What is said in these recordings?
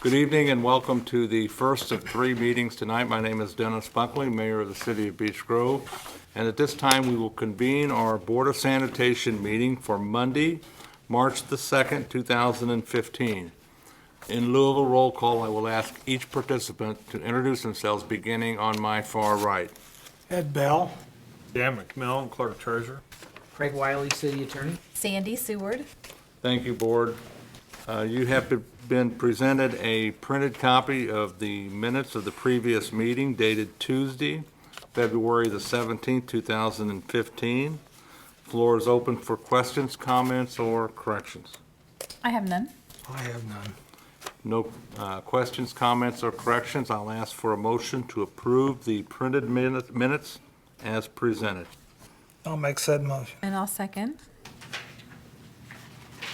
Good evening and welcome to the first of three meetings tonight. My name is Dennis Buckley, Mayor of the City of Beech Grove. And at this time, we will convene our Board of Sanitation meeting for Monday, March the 2nd, 2015. In lieu of a roll call, I will ask each participant to introduce themselves, beginning on my far right. Ed Bell. Dan McMillan, Clerk Treasurer. Craig Wiley, City Attorney. Sandy Seward. Thank you, Board. You have been presented a printed copy of the minutes of the previous meeting dated Tuesday, February the 17th, 2015. Floor is open for questions, comments, or corrections. I have none. I have none. No questions, comments, or corrections. I'll ask for a motion to approve the printed minutes as presented. I'll make said motion. And I'll second.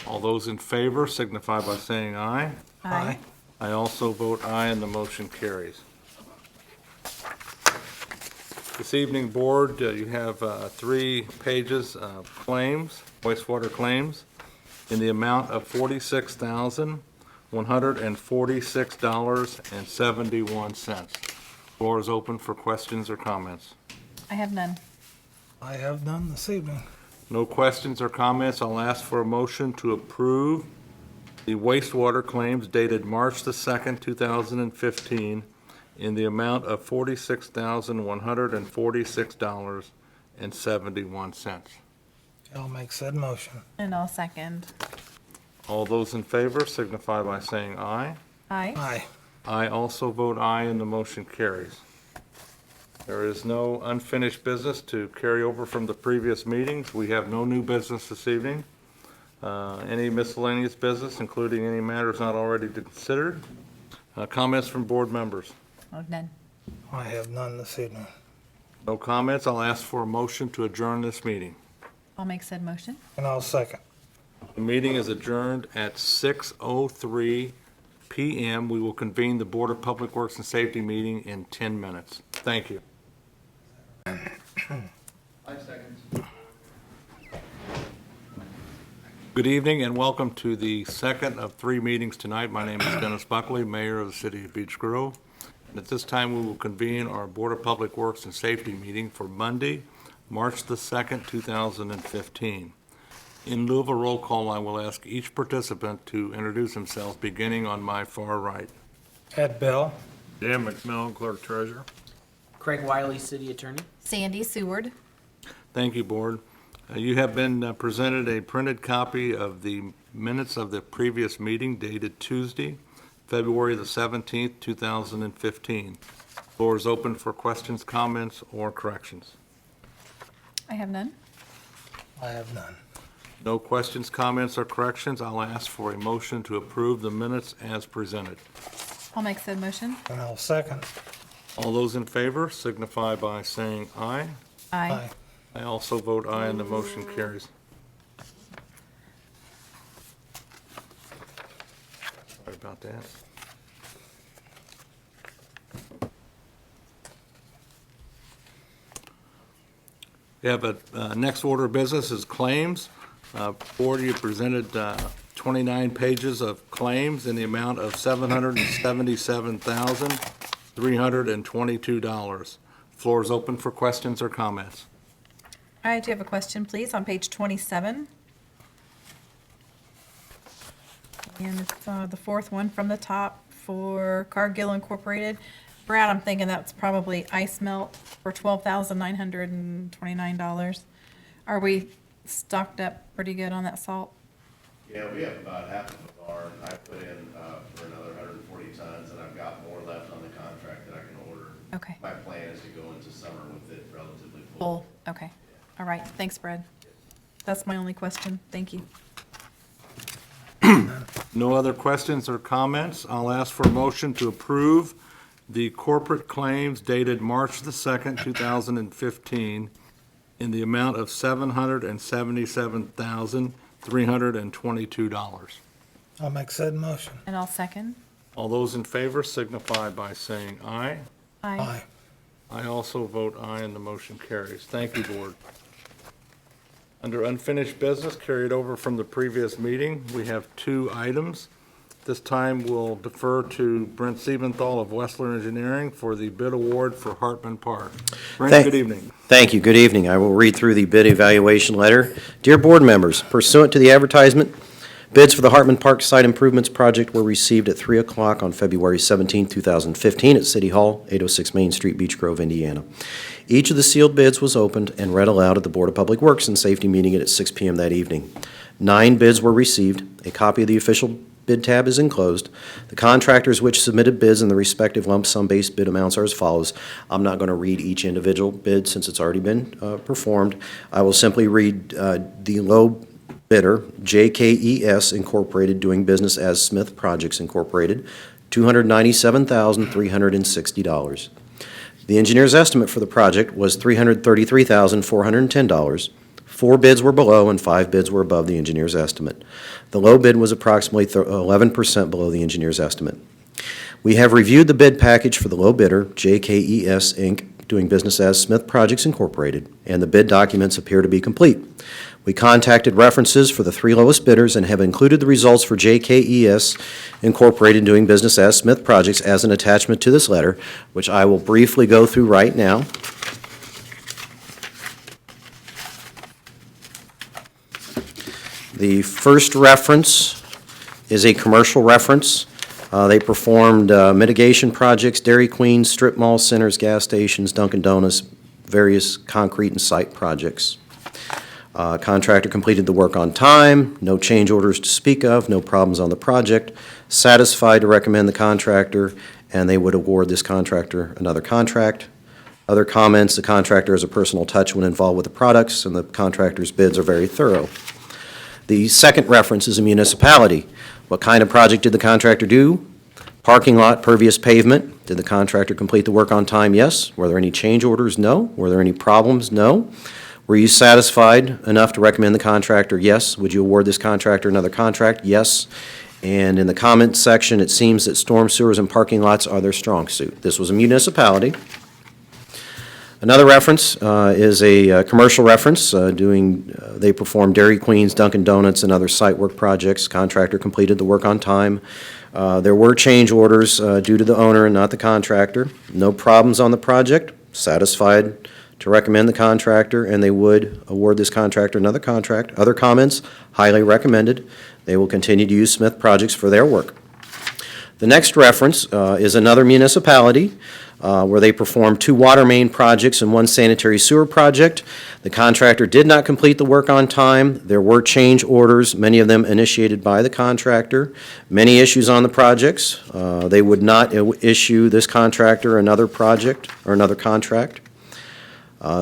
All those in favor signify by saying aye. Aye. I also vote aye, and the motion carries. This evening, Board, you have 3 pages of claims, wastewater claims, in the amount of $46,146.71. Floor is open for questions or comments. I have none. I have none this evening. No questions or comments. I'll ask for a motion to approve the wastewater claims dated March the 2nd, 2015, in the amount of $46,146.71. I'll make said motion. And I'll second. All those in favor signify by saying aye. Aye. Aye. I also vote aye, and the motion carries. There is no unfinished business to carry over from the previous meetings. We have no new business this evening. Any miscellaneous business, including any matters not already considered? Comments from board members? Oh, none. I have none this evening. No comments. I'll ask for a motion to adjourn this meeting. I'll make said motion. And I'll second. The meeting is adjourned at 6:03 p.m. We will convene the Board of Public Works and Safety meeting in 10 minutes. Thank you. 5 seconds. Good evening and welcome to the second of 3 meetings tonight. My name is Dennis Buckley, Mayor of the City of Beech Grove. And at this time, we will convene our Board of Public Works and Safety meeting for Monday, March the 2nd, 2015. In lieu of a roll call, I will ask each participant to introduce themselves, beginning on my far right. Ed Bell. Dan McMillan, Clerk Treasurer. Craig Wiley, City Attorney. Sandy Seward. Thank you, Board. You have been presented a printed copy of the minutes of the previous meeting dated Tuesday, February the 17th, 2015. Floor is open for questions, comments, or corrections. I have none. I have none. No questions, comments, or corrections. I'll ask for a motion to approve the minutes as presented. I'll make said motion. And I'll second. All those in favor signify by saying aye. Aye. I also vote aye, and the motion carries. Sorry about that. We have a next order of business is claims. Board, you presented 29 pages of claims in the amount of $777,322. Floor is open for questions or comments. I do have a question, please, on page 27. And it's the fourth one from the top for Cargill Incorporated. Brad, I'm thinking that's probably ice melt for $12,929. Are we stocked up pretty good on that salt? Yeah, we have about half of a barn. I put in for another 140 tons, and I've got more left on the contract that I can order. Okay. My plan is to go into summer with it relatively full. Full, okay. All right, thanks, Brad. That's my only question. Thank you. No other questions or comments. I'll ask for a motion to approve the corporate claims dated March the 2nd, 2015, in the amount of $777,322. I'll make said motion. And I'll second. All those in favor signify by saying aye. Aye. I also vote aye, and the motion carries. Thank you, Board. Under unfinished business carried over from the previous meeting, we have 2 items. This time, we'll defer to Brent Siebenthal of Westler Engineering for the bid award for Hartman Park. Brent, Thank- good evening. Thank you. Good evening. I will read through the bid evaluation letter. Dear board members, pursuant to the advertisement, bids for the Hartman Park Site Improvements Project were received at 3 o'clock on February 17, 2015 at City Hall, 806 Main Street, Beech Grove, Indiana. Each of the sealed bids was opened and read aloud at the Board of Public Works and Safety meeting at 6 p.m. that evening. 9 bids were received. A copy of the official bid tab is enclosed. The contractors which submitted bids and the respective lump sum base bid amounts are as follows. I'm not going to read each individual bid since it's already been performed. I will simply read the low bidder, JKES Incorporated, doing business as Smith Projects Incorporated, $297,360. The engineer's estimate for the project was $333,410. 4 bids were below and 5 bids were above the engineer's estimate. The low bid was approximately 11% below the engineer's estimate. We have reviewed the bid package for the low bidder, JKES Inc., doing business as Smith Projects Incorporated, and the bid documents appear to be complete. We contacted references for the 3 lowest bidders and have included the results for JKES Incorporated, doing business as Smith Projects, as an attachment to this letter, which I will briefly go through right now. The first reference is a commercial reference. They performed mitigation projects, Dairy Queen, strip mall centers, gas stations, Dunkin' Donuts, various concrete and site projects. Contractor completed the work on time, no change orders to speak of, no problems on the project, satisfied to recommend the contractor, and they would award this contractor another contract. Other comments: the contractor has a personal touch when involved with the products, and the contractor's bids are very thorough. The second reference is a municipality. What kind of project did the contractor do? Parking lot, pervious pavement. Did the contractor complete the work on time? Yes. Were there any change orders? No. Were there any problems? No. Were you satisfied enough to recommend the contractor? Yes. Would you award this contractor another contract? Yes. And in the comments section, it seems that storm sewers and parking lots are their strong suit. This was a municipality. Another reference is a commercial reference. They performed Dairy Queens, Dunkin' Donuts, and other site work projects. Contractor completed the work on time. There were change orders due to the owner and not the contractor. No problems on the project. Satisfied to recommend the contractor, and they would award this contractor another contract. Other comments: highly recommended. They will continue to use Smith Projects for their work. The next reference is another municipality where they performed 2 water main projects and 1 sanitary sewer project. The contractor did not complete the work on time. There were change orders, many of them initiated by the contractor. Many issues on the projects. They would not issue this contractor another project or another contract.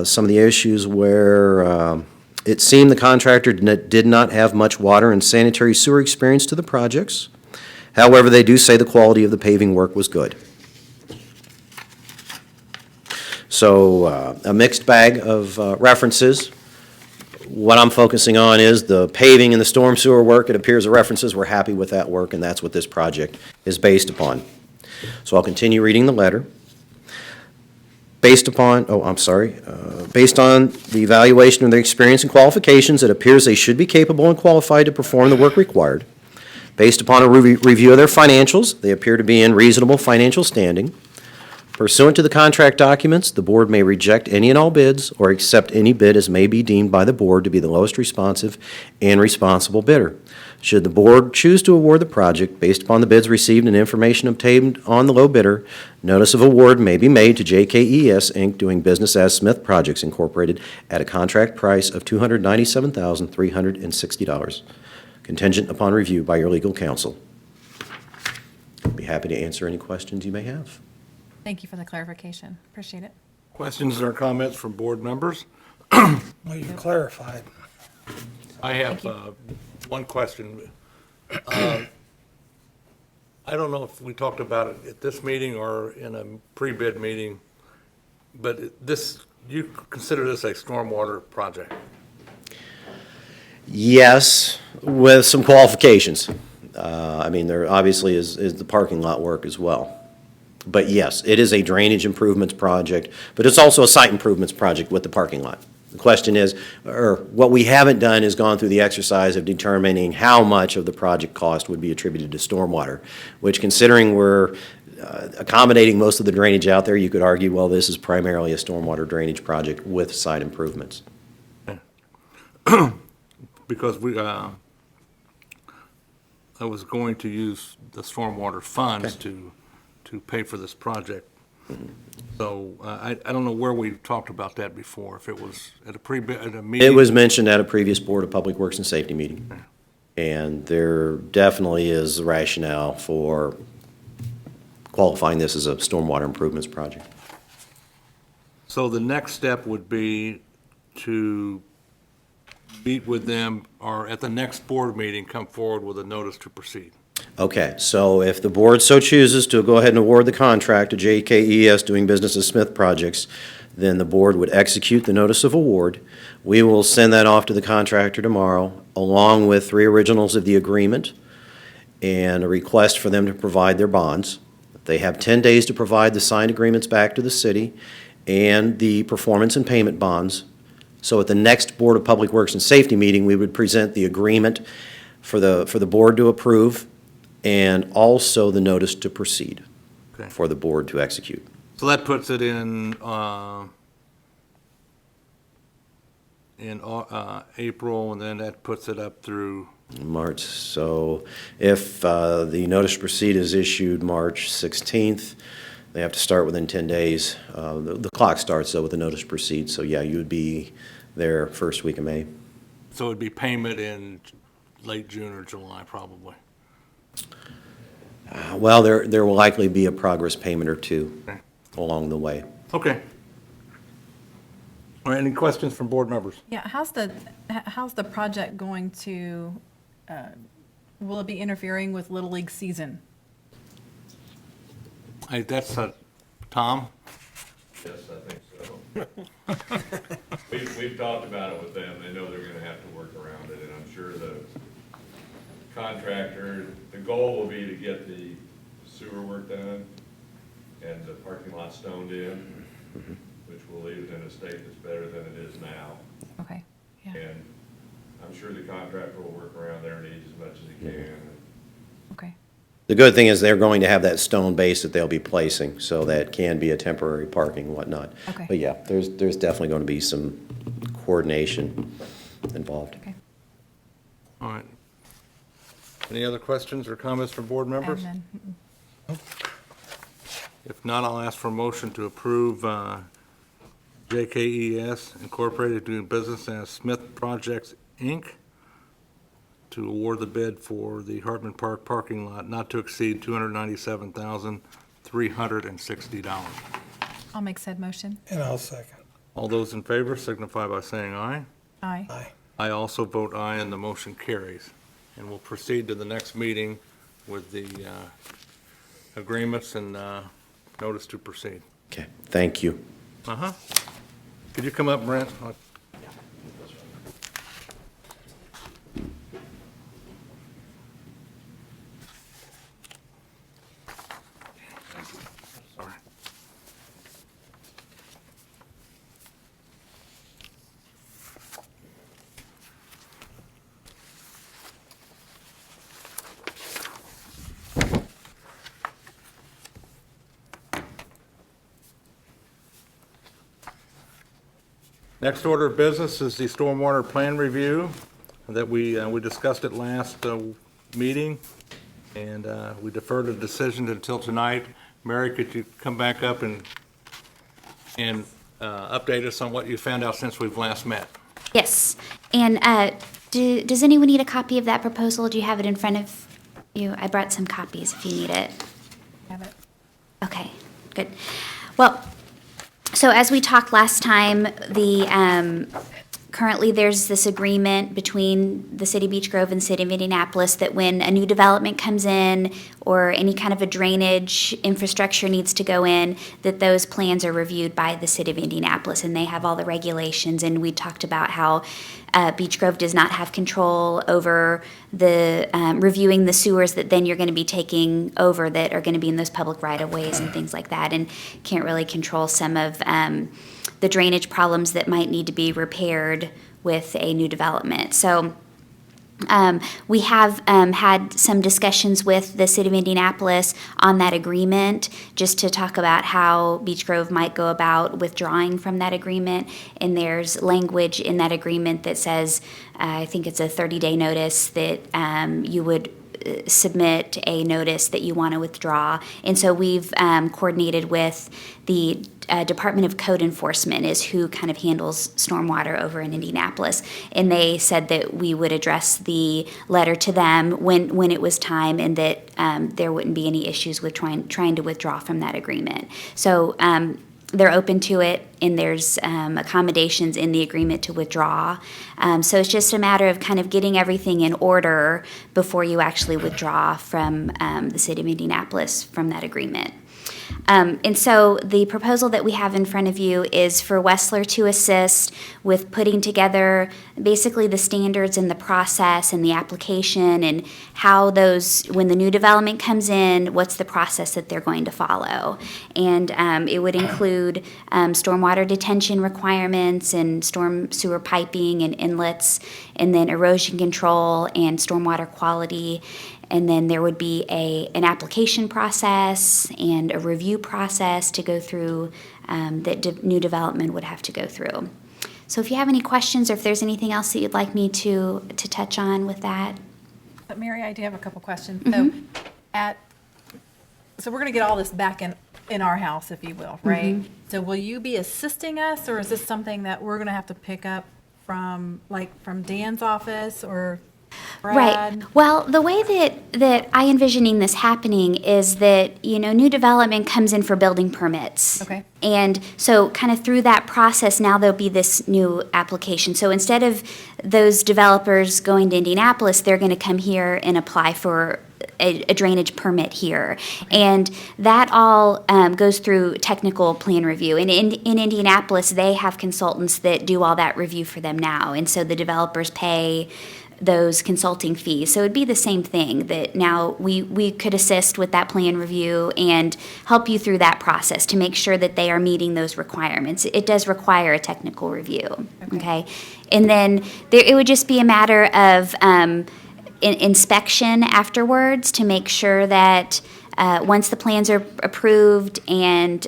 Some of the issues where it seemed the contractor did not have much water and sanitary sewer experience to the projects. However, they do say the quality of the paving work was good. So a mixed bag of references. What I'm focusing on is the paving and the storm sewer work. It appears the references were happy with that work, and that's what this project is based upon. So I'll continue reading the letter. Based on the evaluation of their experience and qualifications, it appears they should be capable and qualified to perform the work required. Based upon a review of their financials, they appear to be in reasonable financial standing. Pursuant to the contract documents, the board may reject any and all bids or accept any bid as may be deemed by the board to be the lowest responsive and responsible bidder. Should the board choose to award the project based upon the bids received and information obtained on the low bidder, notice of award may be made to JKES Inc., doing business as Smith Projects Incorporated, at a contract price of $297,360, contingent upon review by your legal counsel. I'd be happy to answer any questions you may have. Thank you for the clarification. Appreciate it. Questions or comments from board members? Well, you clarified. I have Thank one question. I don't know if we talked about it at this meeting or in a pre-bid meeting, but you consider this a stormwater project? Yes, with some qualifications. There obviously is the parking lot work as well. But yes, it is a drainage improvements project, but it's also a site improvements project with the parking lot. The question is, or what we haven't done is gone through the exercise of determining how much of the project cost would be attributed to stormwater, which, considering we're accommodating most of the drainage out there, you could argue, well, this is primarily a stormwater drainage project with site improvements. Because I was going to use the stormwater funds to pay for this project. So I don't know where we talked about that before, if it was at a meeting. It was mentioned at a previous Board of Public Works and Safety meeting. And there definitely is rationale for qualifying this as a stormwater improvements project. So the next step would be to meet with them, or at the next board meeting, come forward with a notice to proceed. Okay, so if the board so chooses to go ahead and award the contract to JKES Doing Business as Smith Projects, then the board would execute the notice of award. We will send that off to the contractor tomorrow, along with 3 originals of the agreement and a request for them to provide their bonds. They have 10 days to provide the signed agreements back to the city and the performance and payment bonds. So at the next Board of Public Works and Safety meeting, we would present the agreement for the board to approve and also the notice to proceed Okay. for the board to execute. So that puts it in April, and then that puts it up through, March, so if the notice to proceed is issued March 16th, they have to start within 10 days. The clock starts, though, with the notice to proceed, so yeah, you would be there first week of May. so it'd be payment in late June or July, probably. Well, there will likely be a progress payment or two Okay. along the way. Okay. All right, any questions from board members? Yeah, how's the project going to, will it be interfering with Little League season? That's Tom? Yes, I think so. We've talked about it with them, they know they're gonna have to work around it, and I'm sure the contractor, the goal will be to get the sewer work done and the parking lot stoned in, which will leave it in a state that's better than it is now. Okay, yeah, And I'm sure the contractor will work around their needs as much as he can. okay. The good thing is they're going to have that stone base that they'll be placing, so that can be a temporary parking and whatnot. Okay. But yeah, there's definitely going to be some coordination involved. Okay. All right. Any other questions or comments from board members? And then, If not, I'll ask for a motion to approve JKES Incorporated doing business as Smith Projects, Inc., to award the bid for the Hartman Park parking lot not to exceed $297,360. I'll make said motion. And I'll second. All those in favor signify by saying aye. Aye. Aye. I also vote aye, and the motion carries. And we'll proceed to the next meeting with the agreements and notice to proceed. Okay, thank you. Uh-huh. Could you come up, Brent? Sorry. Next order of business is the stormwater plan review that we discussed at last meeting, and we deferred a decision until tonight. Mary, could you come back up and update us on what you found out since we've last met? Yes, and does anyone need a copy of that proposal? Do you have it in front of you? I brought some copies if you need it. Have it. Okay, good. Well, so as we talked last time, currently there's this agreement between the City of Beech Grove and City of Indianapolis that when a new development comes in or any kind of a drainage infrastructure needs to go in, that those plans are reviewed by the City of Indianapolis, and they have all the regulations. And we talked about how Beech Grove does not have control over the reviewing the sewers that then you're going to be taking over that are going to be in those public right-of-ways and things like that, and can't really control some of the drainage problems that might need to be repaired with a new development. So we have had some discussions with the city of Indianapolis on that agreement, just to talk about how Beech Grove might go about withdrawing from that agreement. And there's language in that agreement that says, I think it's a 30-day notice that you would submit a notice that you want to withdraw. And so we've coordinated with the Department of Code Enforcement, is who kind of handles stormwater over in Indianapolis. And they said that we would address the letter to them when it was time, and that there wouldn't be any issues with trying to withdraw from that agreement. So they're open to it, and there's accommodations in the agreement to withdraw. So it's just a matter of kind of getting everything in order before you actually withdraw from the city of Indianapolis from that agreement. And so the proposal that we have in front of you is for Wessler to assist with putting together basically the standards and the process and the application, and how those, when the new development comes in, what's the process that they're going to follow. And it would include stormwater detention requirements and storm sewer piping and inlets, and then erosion control and stormwater quality. And then there would be an application process and a review process to go through that new development would have to go through. So if you have any questions, or if there's anything else that you'd like me to touch on with that. But Mary, I do have a couple questions. Mm-hmm. So we're going to get all this back in our house, if you will, right? Mm-hmm. So will you be assisting us, or is this something that we're going to have to pick up from Dan's office or Brad? Right. Well, the way that I envisioning this happening is that, new development comes in for building permits. Okay. And so kind of through that process, now there'll be this new application. So instead of those developers going to Indianapolis, they're going to come here and apply for a drainage permit here. And that all goes through technical plan review. And in Indianapolis, they have consultants that do all that review for them now. And so the developers pay those consulting fees. So it'd be the same thing, that now we could assist with that plan review and help you through that process to make sure that they are meeting those requirements. It does require a technical review, okay? And then it would just be a matter of inspection afterwards to make sure that once the plans are approved and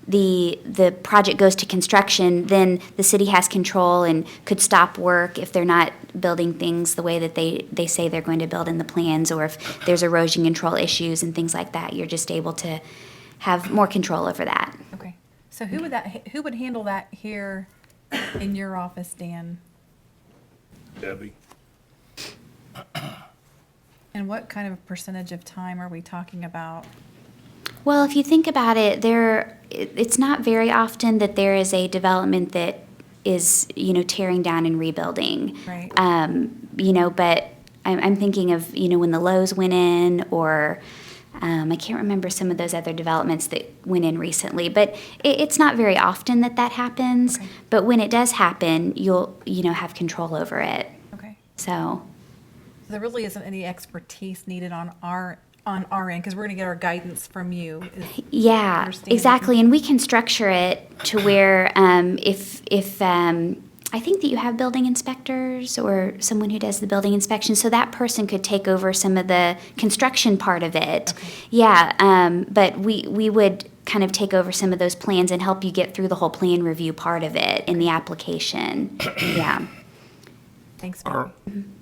the project goes to construction, then the city has control and could stop work if they're not building things the way that they say they're going to build in the plans, or if there's erosion control issues and things like that. You're just able to have more control over that. Okay. So who would handle that here in your office, Dan? Debbie. And what kind of percentage of time are we talking about? Well, if you think about it, it's not very often that there is a development that is, tearing down and rebuilding. Right. But I'm thinking of, when the Lowe's went in, or I can't remember some of those other developments that went in recently. But it's not very often that happens. Okay. But when it does happen, you'll, have control over it. Okay. So. There really isn't any expertise needed on our end, because we're going to get our guidance from you. Yeah, understanding. exactly. And we can structure it to where if I think that you have building inspectors or someone who does the building inspection, so that person could take over some of the construction part of it. Okay. Yeah, but we would kind of take over some of those plans and help you get through the whole plan review part of it in the application. Yeah. Thanks.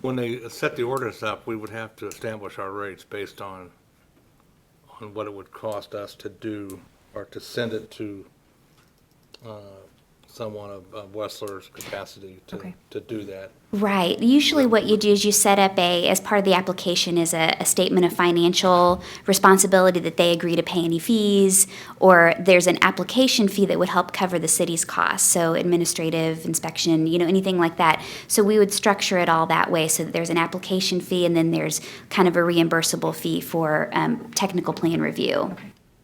When they set the orders up, we would have to establish our rates based on what it would cost us to do, or to send it to someone of Wessler's capacity Okay. to do that. Right. Usually what you do is you set up as part of the application is a statement of financial responsibility that they agree to pay any fees, or there's an application fee that would help cover the city's costs, so administrative, inspection, anything like that. So we would structure it all that way, so that there's an application fee and then there's kind of a reimbursable fee for technical plan review.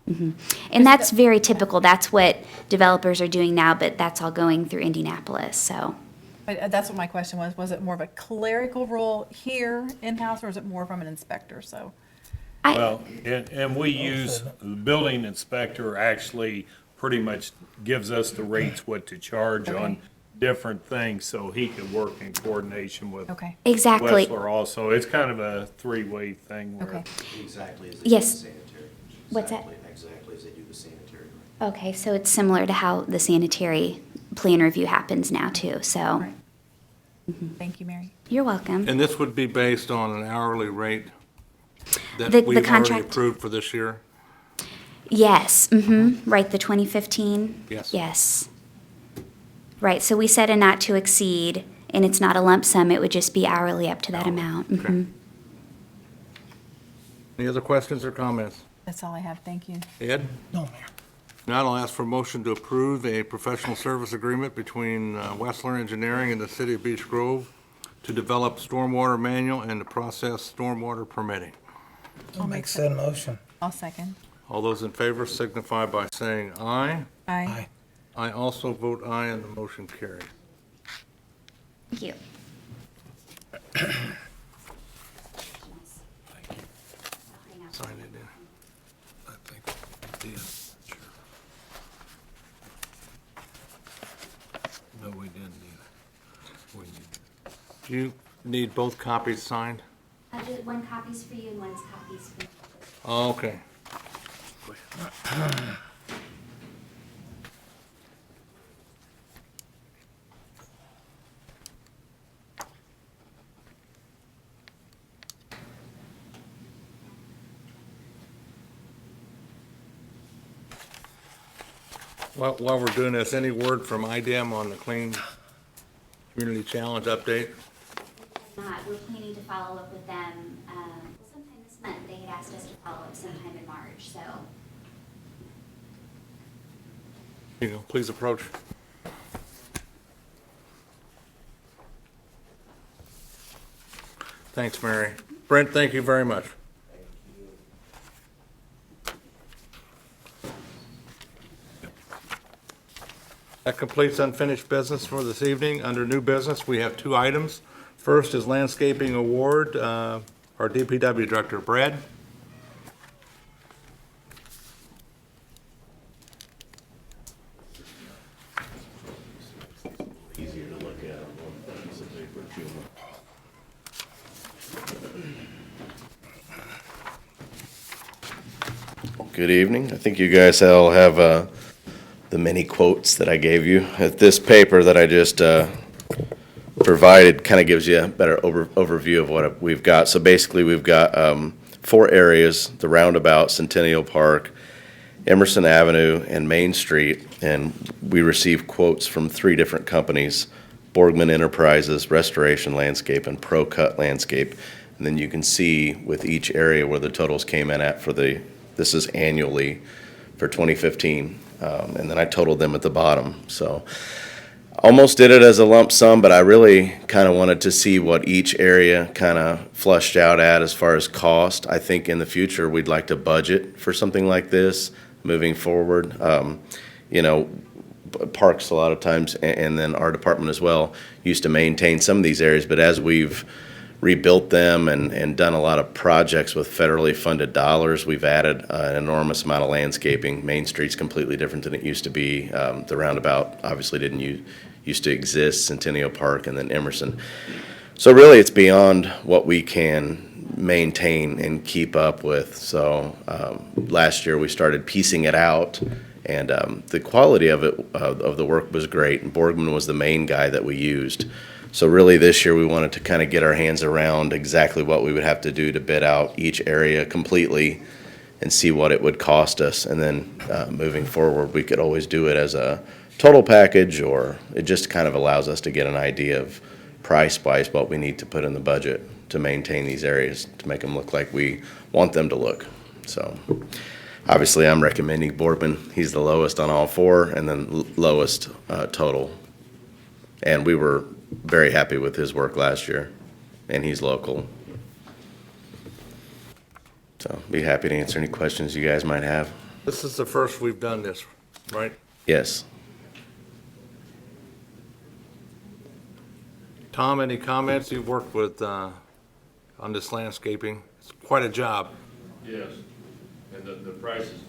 Mm-hmm. And that's very typical. That's what developers are doing now, but that's all going through Indianapolis, so. But that's what my question was. Was it more of a clerical role here in-house, or is it more from an inspector? So, Well, and we use, the building inspector actually pretty much gives us the rates what to charge on Okay. different things, so he can work in coordination with Okay, Exactly. Wessler also. It's kind of a three-way thing where okay. Exactly as Yes. What's that? Exactly as they do the sanitary. Okay, so it's similar to how the sanitary plan review happens now too, so Right. Thank you, Mary. you're welcome. And this would be based on an hourly rate that The we've already contract- approved for this year? Yes, right, the 2015? Yes. Yes. Right, so we set a not to exceed, and it's not a lump sum, it would just be hourly up to that amount. Okay. Mhm. Any other questions or comments? That's all I have. Thank you. Ed? No, Mayor. Now I'll ask for a motion to approve a professional service agreement between Wessler Engineering and the City of Beech Grove to develop stormwater manual and to process stormwater permitting. I'll make said motion. I'll second. All those in favor signify by saying aye. Aye. I also vote aye, and the motion carries. Thank you. Sign it in. I think we did. Sure. No, we didn't either. We need. Do you need both copies signed? One copy's for you and one's copy's for me. Oh, okay. While we're doing this, any word from IDEM on the Clean Community Challenge update? Not, we're planning to follow up with them, sometime this month. They had asked us to follow up sometime in March, so. You know, please approach. Thanks, Mary. Brent, thank you very much. That completes unfinished business for this evening. Under new business, we have two items. First is landscaping award, our DPW director, Brad. Easier to look at on one piece of paper, too. Good evening. I think you guys all have the many quotes that I gave you. This paper that I just provided kind of gives you a better overview of what we've got. So basically, we've got 4 areas: the roundabout, Centennial Park, Emerson Avenue, and Main Street. And we received quotes from 3 different companies: Borgman Enterprises, Restoration Landscape, and Pro Cut Landscape. And then you can see with each area where the totals came in at for this is annually for 2015. And then I totaled them at the bottom. So almost did it as a lump sum, but I really kind of wanted to see what each area kind of flushed out at as far as cost. I think in the future, we'd like to budget for something like this moving forward. You know, parks a lot of times, and then our department as well, used to maintain some of these areas, but as we've rebuilt them and done a lot of projects with federally funded dollars, we've added an enormous amount of landscaping. Main Street's completely different than it used to be. The roundabout obviously didn't used to exist, Centennial Park, and then Emerson. So really, it's beyond what we can maintain and keep up with. So last year, we started piecing it out, and the quality of it, of the work was great. And Borgman was the main guy that we used. So really this year we wanted to kind of get our hands around exactly what we would have to do to bid out each area completely and see what it would cost us. And then moving forward, we could always do it as a total package, or it just kind of allows us to get an idea of price-wise what we need to put in the budget to maintain these areas, to make them look like we want them to look. So obviously I'm recommending Borgman. He's the lowest on all 4, and then lowest total. And we were very happy with his work last year, and he's local. So be happy to answer any questions you guys might have. This is the first we've done this, right? Yes. Tom, any comments? You've worked with, on this landscaping. It's quite a job. Yes, and the price is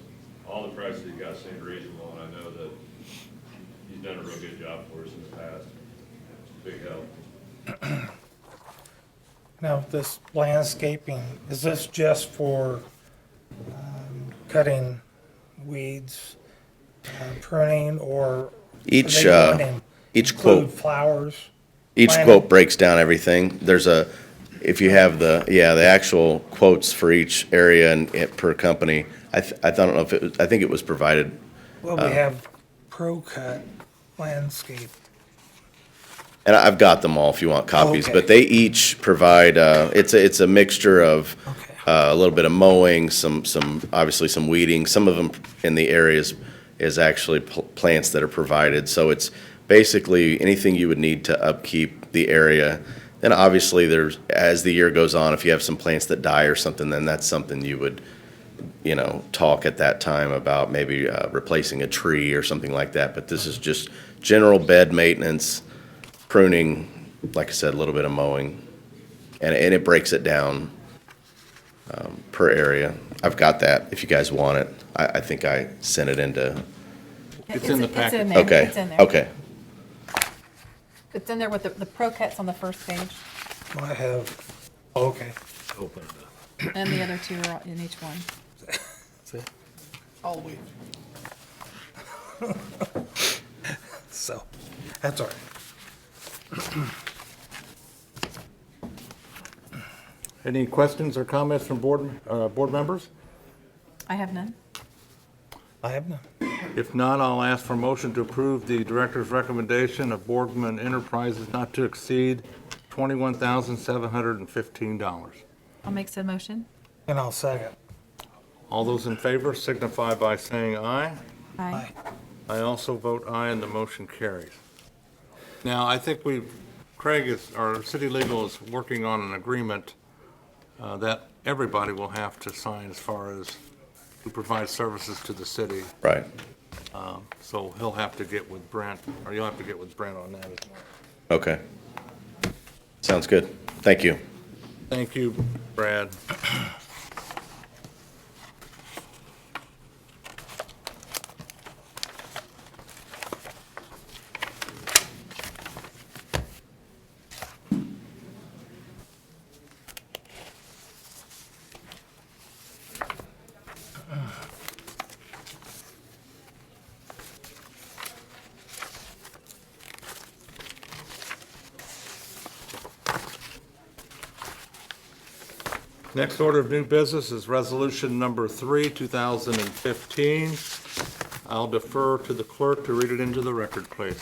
all the prices you got seem reasonable, and I know that he's done a real good job for us in the past. It's a big help. Now, this landscaping, is this just for cutting weeds, pruning, or are Each, they going to each include quote, flowers? each planting? quote breaks down everything. There's a, if you have the actual quotes for each area and per company, I don't know if it was, I think it was provided. Well, we have Pro Cut landscape. And I've got them all if you want copies, Okay. but they each provide, it's a mixture of Okay. a little bit of mowing, some obviously some weeding. Some of them in the areas is actually plants that are provided. So it's basically anything you would need to upkeep the area. Then obviously there's, as the year goes on, if you have some plants that die or something, then that's something you would, talk at that time about maybe replacing a tree or something like that. But this is just general bed maintenance, pruning, like I said, a little bit of mowing, and it breaks it down per area. I've got that if you guys want it. I think I sent it into, It's in the packet. It's in there. okay, It's in there. okay. It's in there with the Pro Cuts on the first page, I have, okay. Open it up. and the other two are in each one. That's it. All the way. So, that's all right. Any questions or comments from board members? I have none. I have none. If not, I'll ask for a motion to approve the director's recommendation of Borgman Enterprises not to exceed $21,715. I'll make said motion. And I'll second. All those in favor signify by saying aye. Aye. I also vote aye, and the motion carries. Now, I think our city legal is working on an agreement that everybody will have to sign as far as who provides services to the city. Right. So he'll have to get with Brent, or you'll have to get with Brent on that as well. Okay. Sounds good. Thank you. Thank you, Brad. Next order of new business is resolution number 3, 2015. I'll defer to the clerk to read it into the record, please.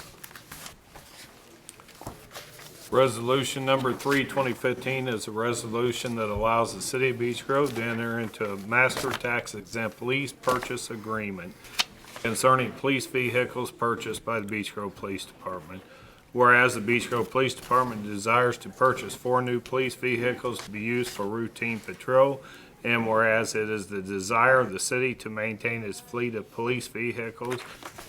Resolution number 3, 2015 is a resolution that allows the city of Beech Grove to enter into a master tax exempt lease purchase agreement concerning police vehicles purchased by the Beech Grove Police Department. Whereas the Beech Grove Police Department desires to purchase 4 new police vehicles to be used for routine patrol, and whereas it is the desire of the city to maintain its fleet of police vehicles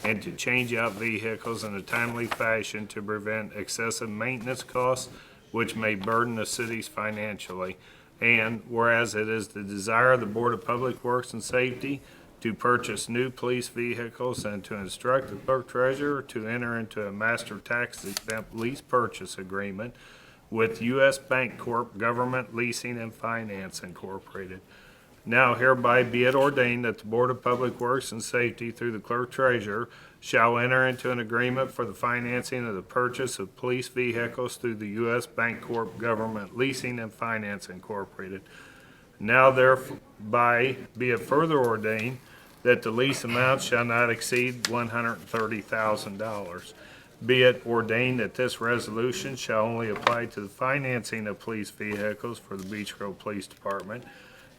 and to change out vehicles in a timely fashion to prevent excessive maintenance costs which may burden the cities financially. And whereas it is the desire of the Board of Public Works and Safety to purchase new police vehicles and to instruct the clerk treasurer to enter into a master tax exempt lease purchase agreement with U.S. Bank Corp. Government Leasing and Finance Incorporated. Now hereby be it ordained that the Board of Public Works and Safety through the clerk treasurer shall enter into an agreement for the financing of the purchase of police vehicles through the U.S. Bank Corp. Government Leasing and Finance Incorporated. Now thereby be it further ordained that the lease amount shall not exceed $130,000. Be it ordained that this resolution shall only apply to the financing of police vehicles for the Beech Grove Police Department.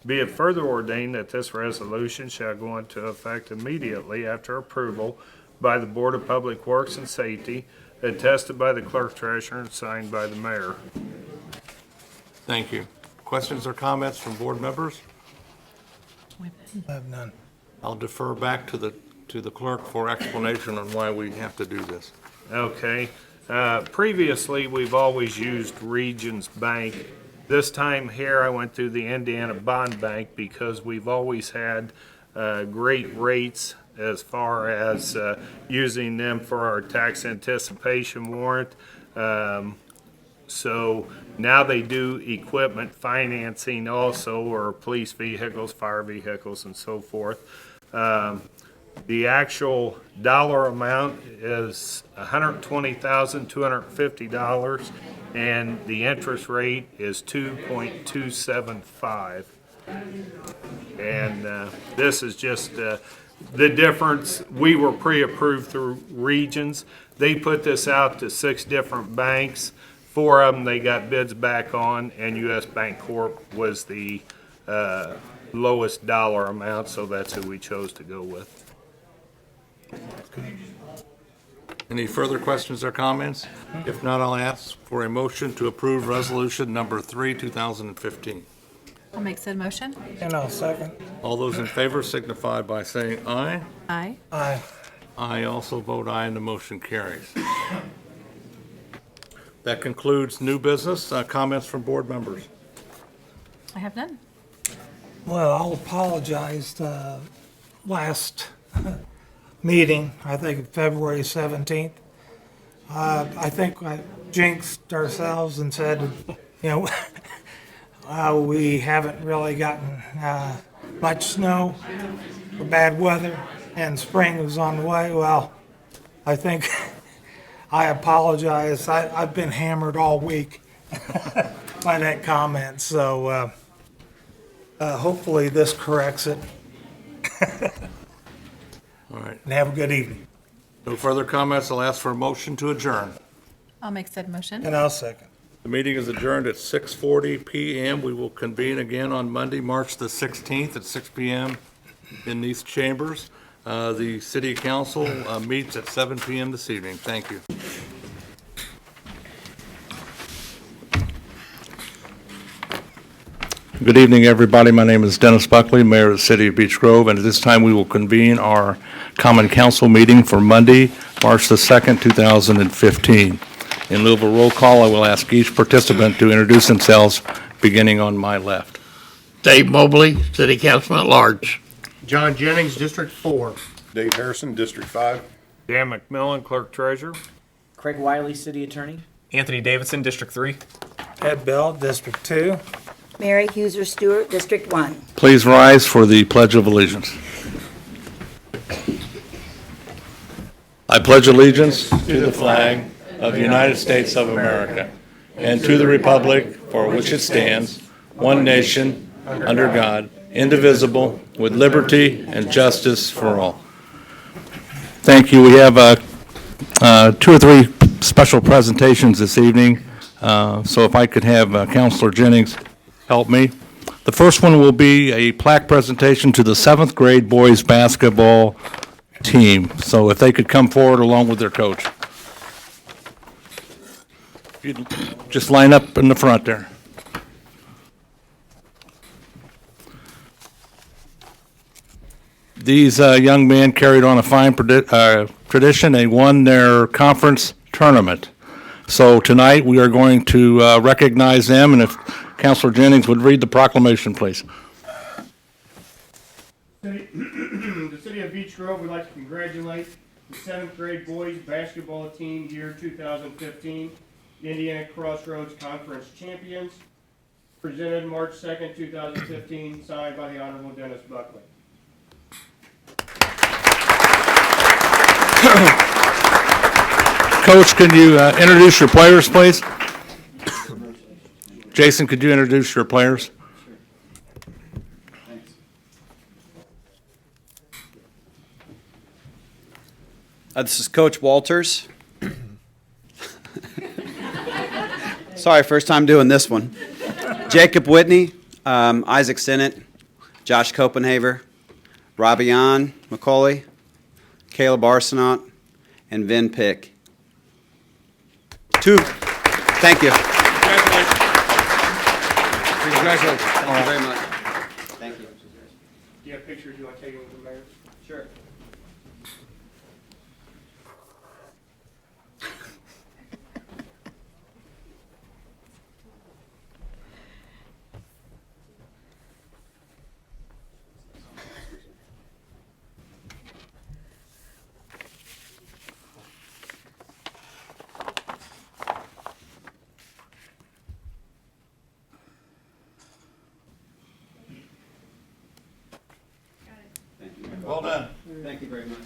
Be it further ordained that this resolution shall go into effect immediately after approval by the Board of Public Works and Safety, attested by the clerk treasurer and signed by the mayor. Thank you. Questions or comments from board members? I have none. I'll defer back to the clerk for explanation on why we have to do this. Okay. Previously, we've always used Regions Bank. This time here, I went through the Indiana Bond Bank because we've always had great rates as far as using them for our tax anticipation warrant. So now they do equipment financing also, or police vehicles, fire vehicles, and so forth. The actual dollar amount is $120,250, and the interest rate is 2.275. And this is just the difference. We were pre-approved through Regions. They put this out to 6 different banks. 4 of them they got bids back on, and U.S. Bank Corp was the lowest dollar amount, so that's who we chose to go with. Any further questions or comments? If not, I'll ask for a motion to approve resolution number 3, 2015. I'll make said motion. And I'll second. All those in favor signify by saying aye. Aye. Aye. I also vote aye, and the motion carries. That concludes new business. Comments from board members? I have none. Well, I'll apologize. Last meeting, I think February 17th, I think I jinxed ourselves and said, you know, we haven't really gotten much snow or bad weather, and spring is on the way. Well, I think I apologize. I've been hammered all week by that comment, so hopefully this corrects it. All right. And have a good evening. No further comments. I'll ask for a motion to adjourn. I'll make said motion. And I'll second. The meeting is adjourned at 6:40 PM. We will convene again on Monday, March the 16th at 6 PM in these chambers. The city council meets at 7 PM this evening. Thank you. Good evening, everybody. My name is Dennis Buckley, Mayor of the City of Beech Grove, and at this time, we will convene our Common Council meeting for Monday, March the 2nd, 2015. In lieu of a roll call, I will ask each participant to introduce themselves, beginning on my left. Dave Mobley, City Councilman at Large. John Jennings, District 4. Dave Harrison, District 5. Dan McMillan, Clerk Treasurer. Craig Wiley, City Attorney. Anthony Davidson, District 3. Ed Bell, District 2. Mary Huser Stewart, District 1. Please rise for the Pledge of Allegiance. I pledge allegiance to the flag of the United States of America and to the republic for which it stands, one nation, under God, indivisible, with liberty and justice for all. Thank you. We have 2 or 3 special presentations this evening, so if I could have Counselor Jennings help me. The first one will be a plaque presentation to the 7th grade boys basketball team. So if they could come forward along with their coach. You'd just line up in the front there. These young men carried on a fine tradition. They won their conference tournament. So tonight we are going to recognize them, and if Councilor Jennings would read the proclamation, please. The City of Beech Grove would like to congratulate the 7th grade boys basketball team year 2015, Indiana Crossroads Conference champions, presented March 2nd, 2015, signed by the Honorable Dennis Buckley. Coach, can you introduce your players, please? Jason, could you introduce your players? This is Coach Walters. Sorry, first time doing this one. Jacob Whitney, Isaac Sinnott, Josh Copenhaver, Robbie-Ann McCauley, Caleb Arsenault, and Vin Pick. Thank you. Congratulations. Thank you very much. Thank you. Do you have pictures you want to take with the mayor? Sure. Well done. Thank you very much.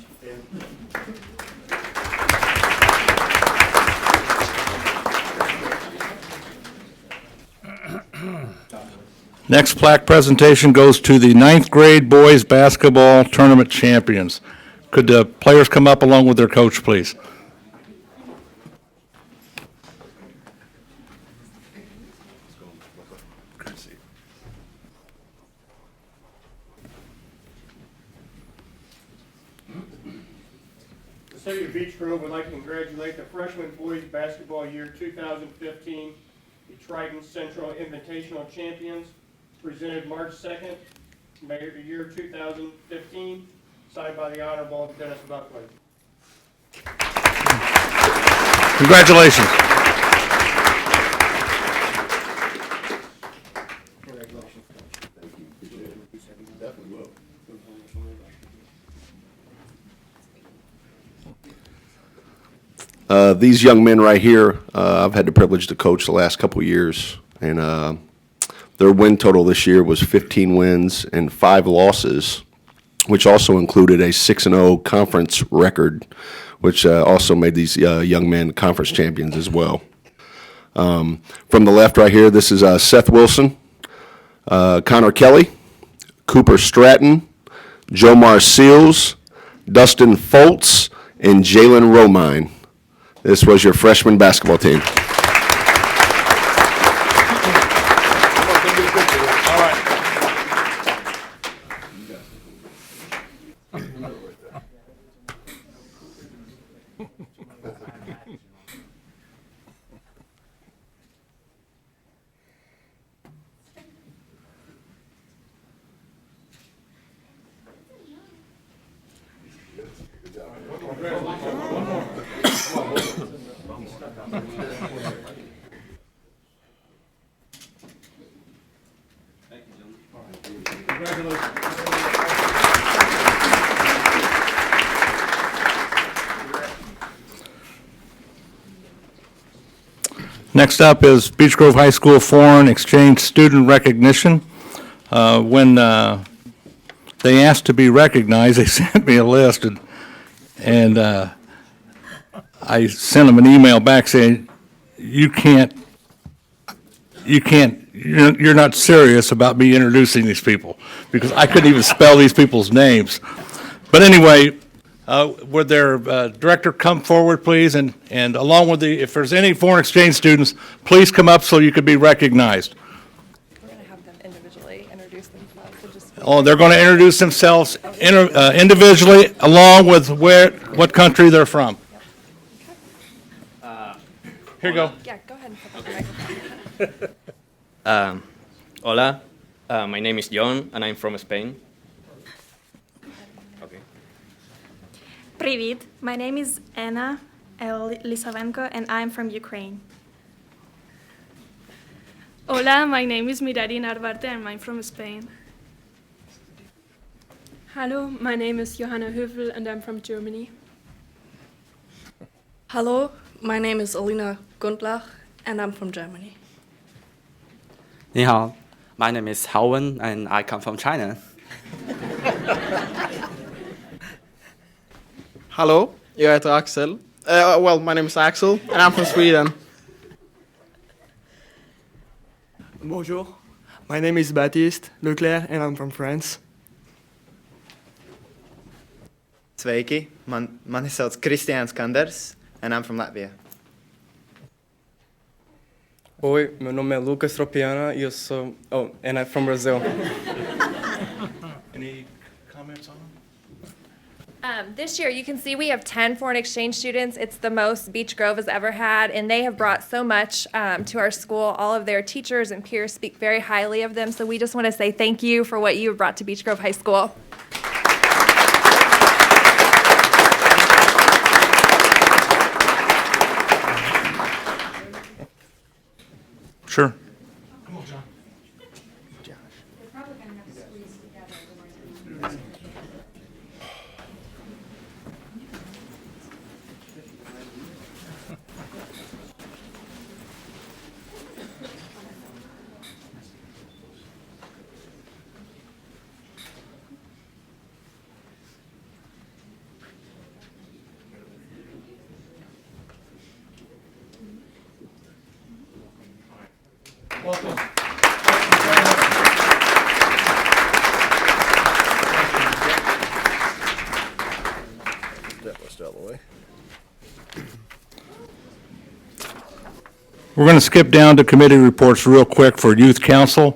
Next plaque presentation goes to the ninth grade boys basketball tournament champions. Could the players come up along with their coach, please? The City of Beech Grove would like to congratulate the freshman boys basketball year 2015, the Triton Central Invitational Champions, presented March 2nd, year 2015, signed by the Honorable Dennis Buckley. Congratulations. Definitely will. These young men right here, I've had the privilege to coach the last couple of years, and their win total this year was 15 wins and 5 losses, which also included a 6-0 conference record, which also made these young men conference champions as well. From the left right here, this is Seth Wilson, Connor Kelly, Cooper Stratton, Jomar Seals, Dustin Foltz, and Jalen Romine. This was your freshman basketball team. Next up is Beech Grove High School Foreign Exchange Student Recognition. When they asked to be recognized, they sent me a list, and I sent them an email back saying, you're not serious about me introducing these people, because I couldn't even spell these people's names. But anyway, would their director come forward, please, and along with if there's any foreign exchange students, please come up so you could be recognized. We're going to have them individually introduce themselves. So just Oh, they're going to introduce themselves individually, along with what country they're from. Here you go. yeah, go ahead and put that microphone. Hola, my name is John, and I'm from Spain. Okay. Привіт, my name is Anna Lisavenko, and I'm from Ukraine. Hola, my name is Mirari Narvarte, and I'm from Spain. Hello, my name is Johanna Hövel, and I'm from Germany. Hello, my name is Alina Gundlach, and I'm from Germany. 你好, my name is Hao Wen, and I come from China. Hello, jag heter Axel. Well, my name is Axel, and I'm from Sweden. Bonjour, my name is Baptiste Leclerc, and I'm from France. Sveiki, mani sauc Kristiāns Kanders, and I'm from Latvia. Oi, meu nome é Lucas Tropiana, e eu sou... Oh, and I'm from Brazil. Any comments on them? This year, you can see we have 10 foreign exchange students. It's the most Beech Grove has ever had, and they have brought so much to our school. All of their teachers and peers speak very highly of them, so we just want to say thank you for what you have brought to Beech Grove High School. Sure. Come on, John. Welcome. That was out of the way. We're going to skip down to committee reports real quick for Youth Council.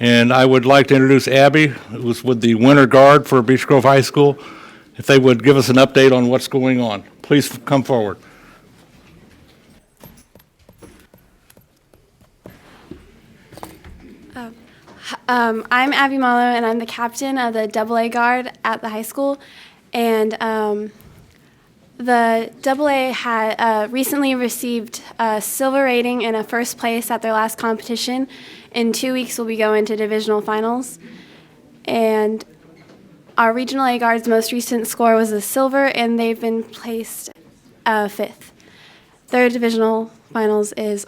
And I would like to introduce Abby, who's with the Winter Guard for Beech Grove High School. If they would give us an update on what's going on. Please come forward. I'm Abby Malo, and I'm the captain of the AA Guard at the high school. And the AA had recently received a silver rating and a first place at their last competition. In 2 weeks, we'll be going to divisional finals. And our regional A Guard's most recent score was a silver, and they've been placed fifth. Their divisional finals is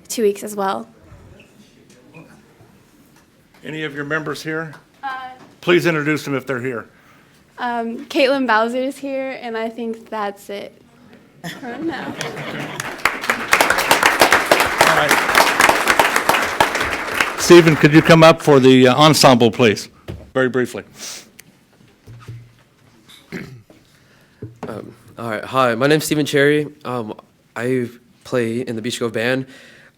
2 weeks as well. Any of your members here? Please introduce them if they're here. Caitlin Bowser is here, and I think that's it for now. All right. Stephen, could you come up for the ensemble, please? Very briefly. All right. Hi, my name's Stephen Cherry. I play in the Beech Grove band.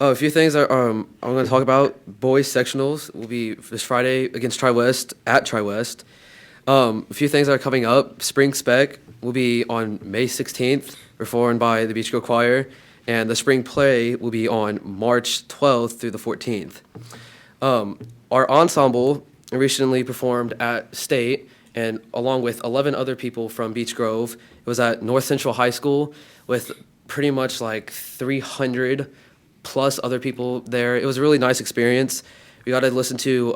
A few things I'm going to talk about. Boys sectionals will be this Friday against Tri-West at Tri-West. A few things that are coming up. Spring Spec will be on May 16th, performed by the Beech Grove Choir, and the Spring Play will be on March 12th through the 14th. Our ensemble recently performed at State, and along with 11 other people from Beech Grove, it was at North Central High School with pretty much like 300 plus other people there. It was a really nice experience. We got to listen to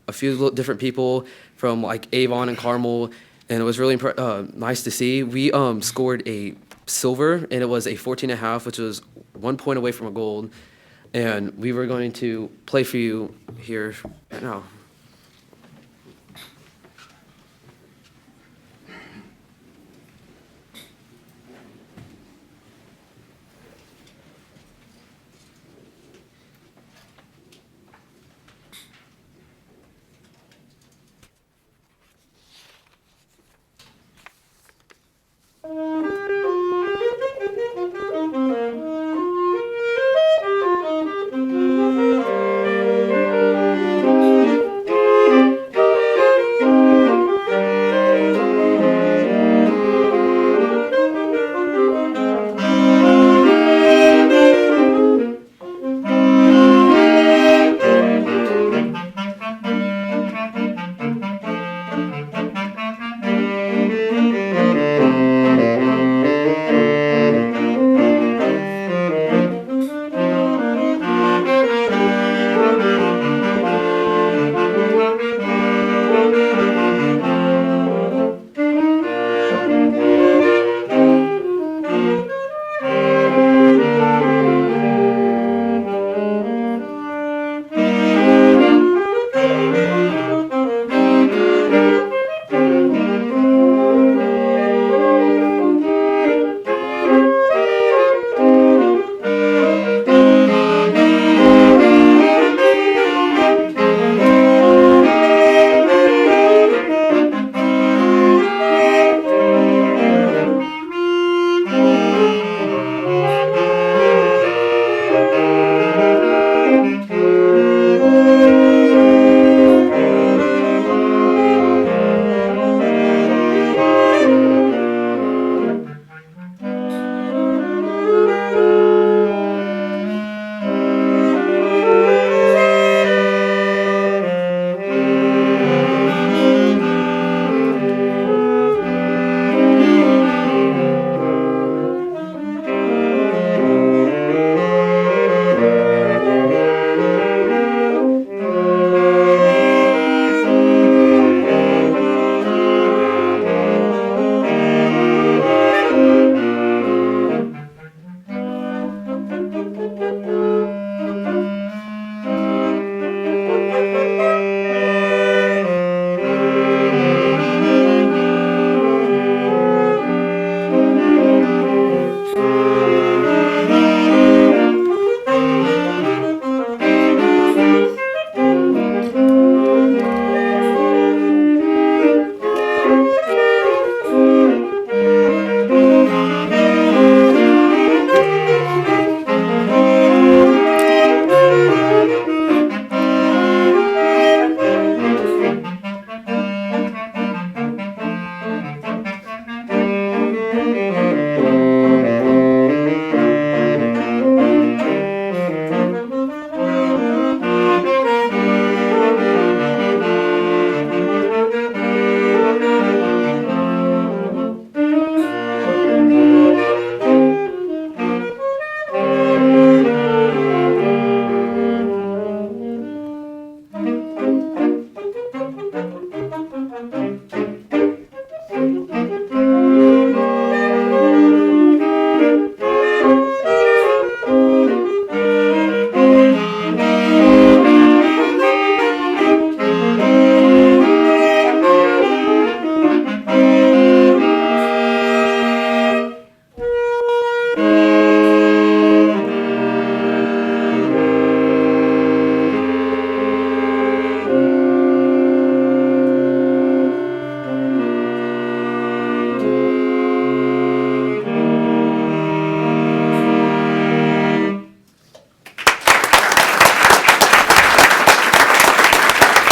a few different people from like Avon and Carmel, and it was really nice to see. We scored a silver, and it was a 14.5, which was 1 point away from a gold. And we were going to play for you here now.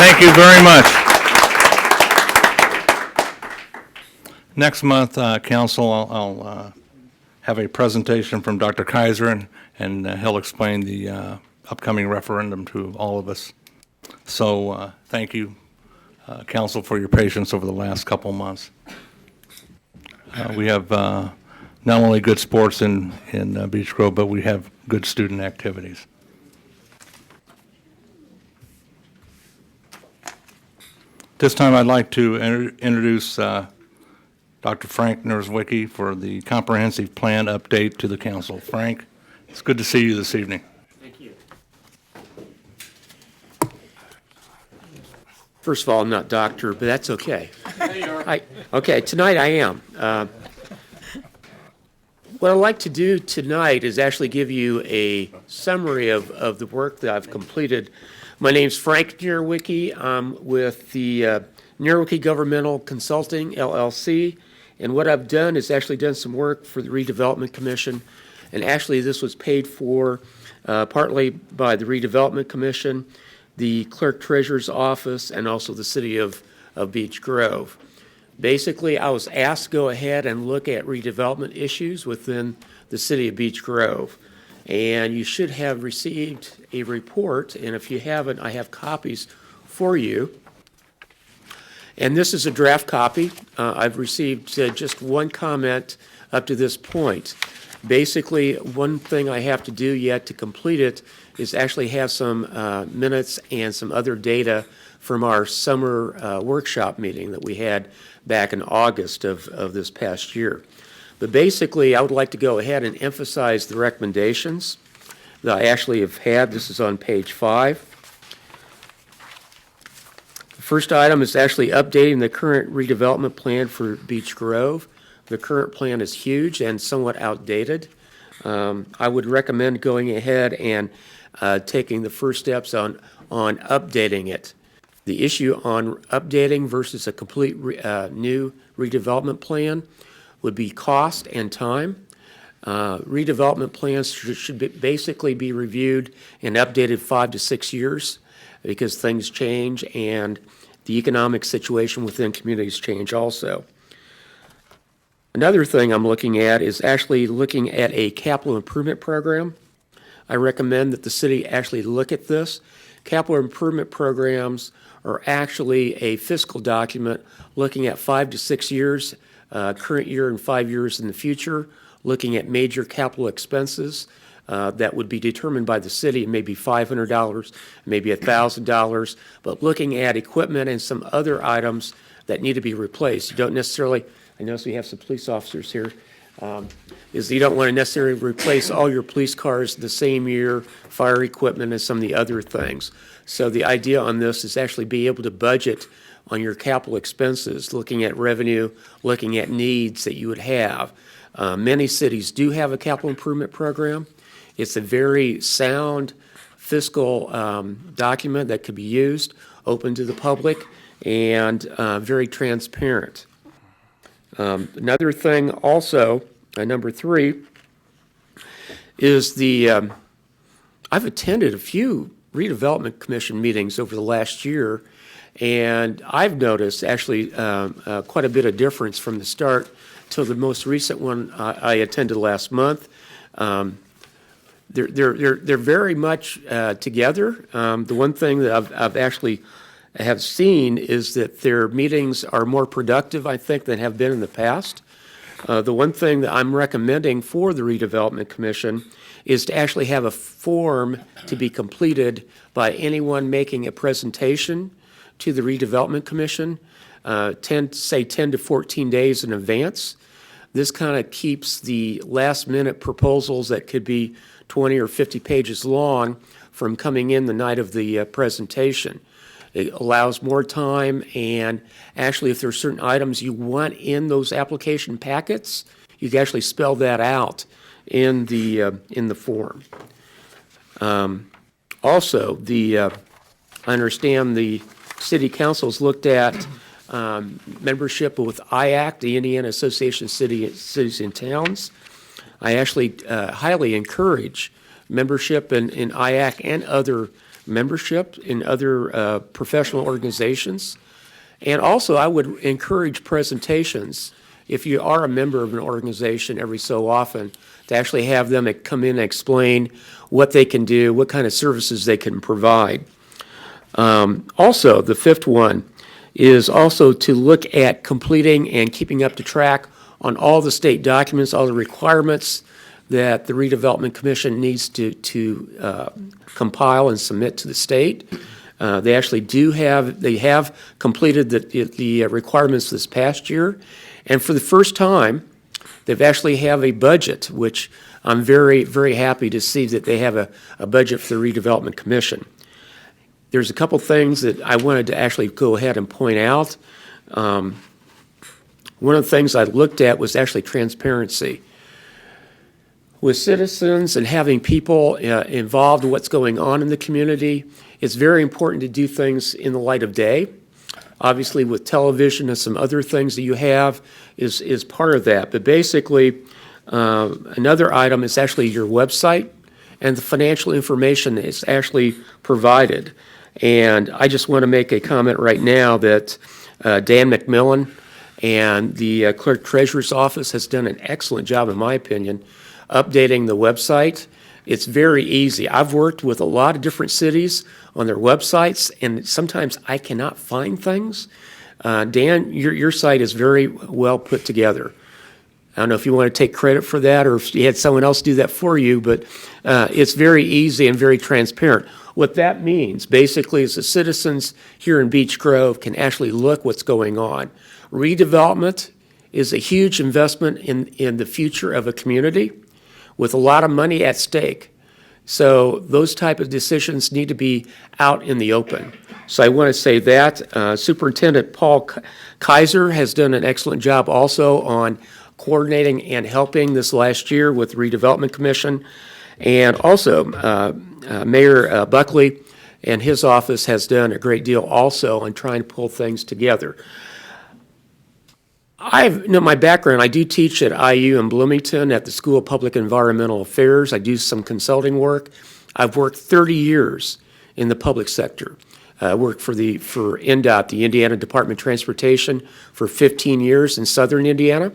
Thank you very much. Next month, Council, I'll have a presentation from Dr. Kaiser, and he'll explain the upcoming referendum to all of us. So thank you, Council, for your patience over the last couple months. We have not only good sports in Beech Grove, but we have good student activities. This time I'd like to introduce Dr. Frank Nerswicki for the comprehensive plan update to the council. Frank, it's good to see you this evening. Thank you. First of all, I'm not doctor, but that's okay. There you are. Okay, tonight I am. What I'd like to do tonight is actually give you a summary of the work that I've completed. My name's Frank Nerswicki. I'm with the Nerswicki Governmental Consulting, LLC. And what I've done is actually done some work for the Redevelopment Commission. And actually, this was paid for partly by the Redevelopment Commission, the Clerk Treasurer's Office, and also the City of Beech Grove. Basically, I was asked to go ahead and look at redevelopment issues within the City of Beech Grove. And you should have received a report, and if you haven't, I have copies for you. And this is a draft copy. I've received just one comment up to this point. Basically, one thing I have to do yet to complete it is actually have some minutes and some other data from our summer workshop meeting that we had back in August of this past year. But basically, I would like to go ahead and emphasize the recommendations that I actually have had. This is on page 5. The first item is actually updating the current redevelopment plan for Beech Grove. The current plan is huge and somewhat outdated. I would recommend going ahead and taking the first steps on updating it. The issue on updating versus a complete new redevelopment plan would be cost and time. Redevelopment plans should basically be reviewed and updated 5 to 6 years because things change and the economic situation within communities change also. Another thing I'm looking at is actually looking at a capital improvement program. I recommend that the city actually look at this. Capital improvement programs are actually a fiscal document looking at 5 to 6 years, current year and 5 years in the future, looking at major capital expenses that would be determined by the city, maybe $500, maybe $1,000, but looking at equipment and some other items that need to be replaced. You don't necessarily, I notice we have some police officers here, is you don't want to necessarily replace all your police cars the same year, fire equipment and some of the other things. So the idea on this is actually be able to budget on your capital expenses, looking at revenue, looking at needs that you would have. Many cities do have a capital improvement program. It's a very sound fiscal document that could be used, open to the public, and very transparent. Another thing also, number 3, is I've attended a few redevelopment commission meetings over the last year, and I've noticed actually quite a bit of difference from the start till the most recent one I attended last month. They're very much together. The one thing that I've actually have seen is that their meetings are more productive, I think, than have been in the past. The one thing that I'm recommending for the Redevelopment Commission is to actually have a form to be completed by anyone making a presentation to the Redevelopment Commission, 10 to 14 days in advance. This kind of keeps the last-minute proposals that could be 20 or 50 pages long from coming in the night of the presentation. It allows more time, and actually if there are certain items you want in those application packets, you can actually spell that out in the form. Also, I understand the City Council's looked at membership with IAC, the Indiana Association of Cities and Towns. I actually highly encourage membership in IAC and other membership in other professional organizations. And also, I would encourage presentations, if you are a member of an organization every so often, to actually have them come in and explain what they can do, what kind of services they can provide. Also, the fifth one is also to look at completing and keeping up to track on all the state documents, all the requirements that the Redevelopment Commission needs to compile and submit to the state. They actually have completed the requirements this past year. And for the first time, they've actually have a budget, which I'm very, very happy to see that they have a budget for the Redevelopment Commission. There's a couple things that I wanted to actually go ahead and point out. One of the things I looked at was actually transparency. With citizens and having people involved in what's going on in the community, it's very important to do things in the light of day. Obviously, with television and some other things that you have is part of that. But basically, another item is actually your website, and the financial information is actually provided. And I just want to make a comment right now that Dan McMillan and the Clerk Treasurer's Office has done an excellent job, in my opinion, updating the website. It's very easy. I've worked with a lot of different cities on their websites, and sometimes I cannot find things. Dan, your site is very well put together. I don't know if you want to take credit for that or if you had someone else do that for you, but it's very easy and very transparent. What that means, basically, is the citizens here in Beech Grove can actually look what's going on. Redevelopment is a huge investment in the future of a community with a lot of money at stake. So those type of decisions need to be out in the open. So I want to say that. Superintendent Paul Kaiser has done an excellent job also on coordinating and helping this last year with the Redevelopment Commission. And also, Mayor Buckley and his office has done a great deal also on trying to pull things together. My background, I do teach at IU in Bloomington at the School of Public Environmental Affairs. I do some consulting work. I've worked 30 years in the public sector. I worked for INDOT, the Indiana Department of Transportation, for 15 years in southern Indiana.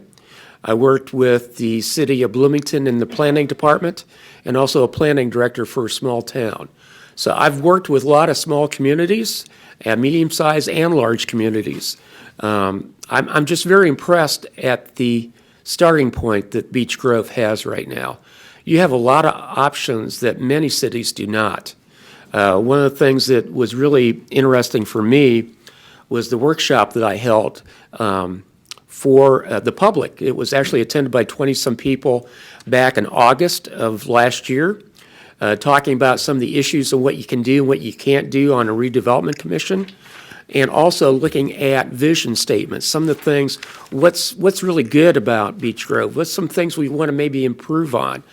I worked with the city of Bloomington in the planning department and also a planning director for a small town. So I've worked with a lot of small communities, medium-sized and large communities. I'm just very impressed at the starting point that Beech Grove has right now. You have a lot of options that many cities do not. One of the things that was really interesting for me was the workshop that I held for the public. It was actually attended by 20-some people back in August of last year, talking about some of the issues of what you can do and what you can't do on a redevelopment commission, and also looking at vision statements, some of the things, what's really good about Beech Grove, what's some things we want to maybe improve on.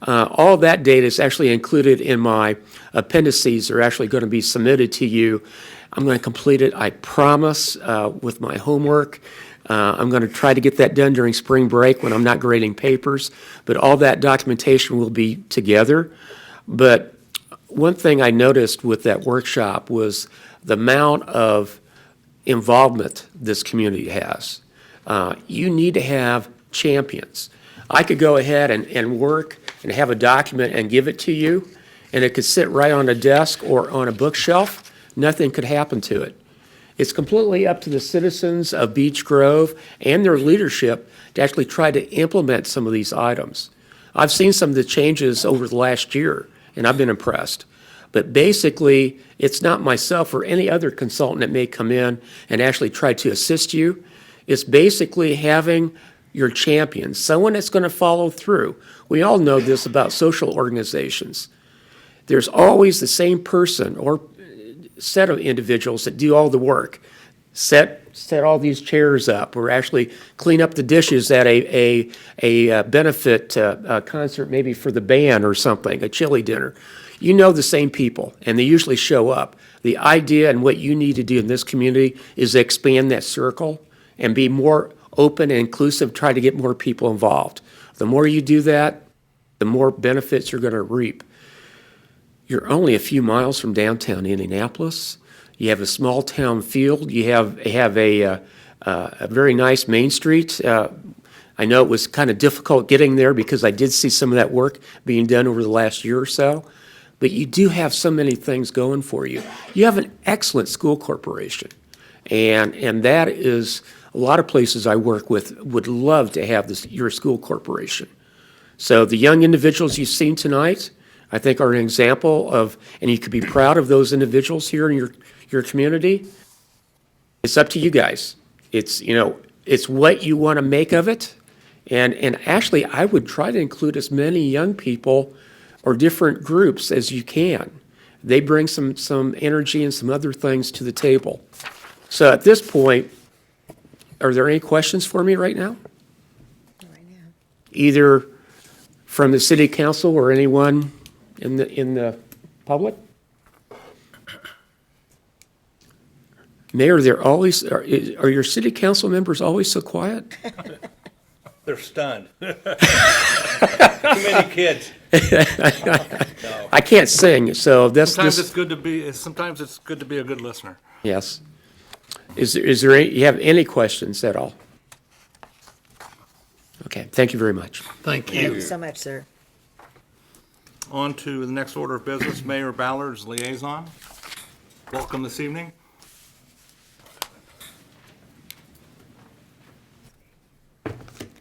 All that data is actually included in my appendices. Are actually going to be submitted to you. I'm going to complete it, I promise, with my homework. I'm going to try to get that done during spring break when I'm not grading papers, but all that documentation will be together. But one thing I noticed with that workshop was the amount of involvement this community has. You need to have champions. I could go ahead and work and have a document and give it to you, and it could sit right on a desk or on a bookshelf. Nothing could happen to it. It's completely up to the citizens of Beech Grove and their leadership to actually try to implement some of these items. I've seen some of the changes over the last year, and I've been impressed. But basically, it's not myself or any other consultant that may come in and actually try to assist you. It's basically having your champion, someone that's going to follow through. We all know this about social organizations. There's always the same person or set of individuals that do all the work, set all these chairs up, or actually clean up the dishes at a benefit concert, maybe for the band or something, a chili dinner. You know the same people, and they usually show up. The idea and what you need to do in this community is expand that circle and be more open and inclusive, try to get more people involved. The more you do that, the more benefits you're going to reap. You're only a few miles from downtown Indianapolis. You have a small town field. You have a very nice Main Street. I know it was kind of difficult getting there because I did see some of that work being done over the last year or so. But you do have so many things going for you. You have an excellent school corporation. And that is, a lot of places I work with would love to have your school corporation. So the young individuals you've seen tonight, I think are an example of, and you could be proud of those individuals here in your community. It's up to you guys. It's what you want to make of it. And actually, I would try to include as many young people or different groups as you can. They bring some energy and some other things to the table. So at this point, are there any questions for me right now? Either from the city council or anyone in the public? Mayor, are your city council members always so quiet? They're stunned. Too many kids. No. I can't sing, so Sometimes it's good to be a good listener. Yes. Is there you have any questions at all? Okay, thank you very much. Thank you. Thank you so much, sir. On to the next order of business, Mayor Ballard's liaison. Welcome this evening.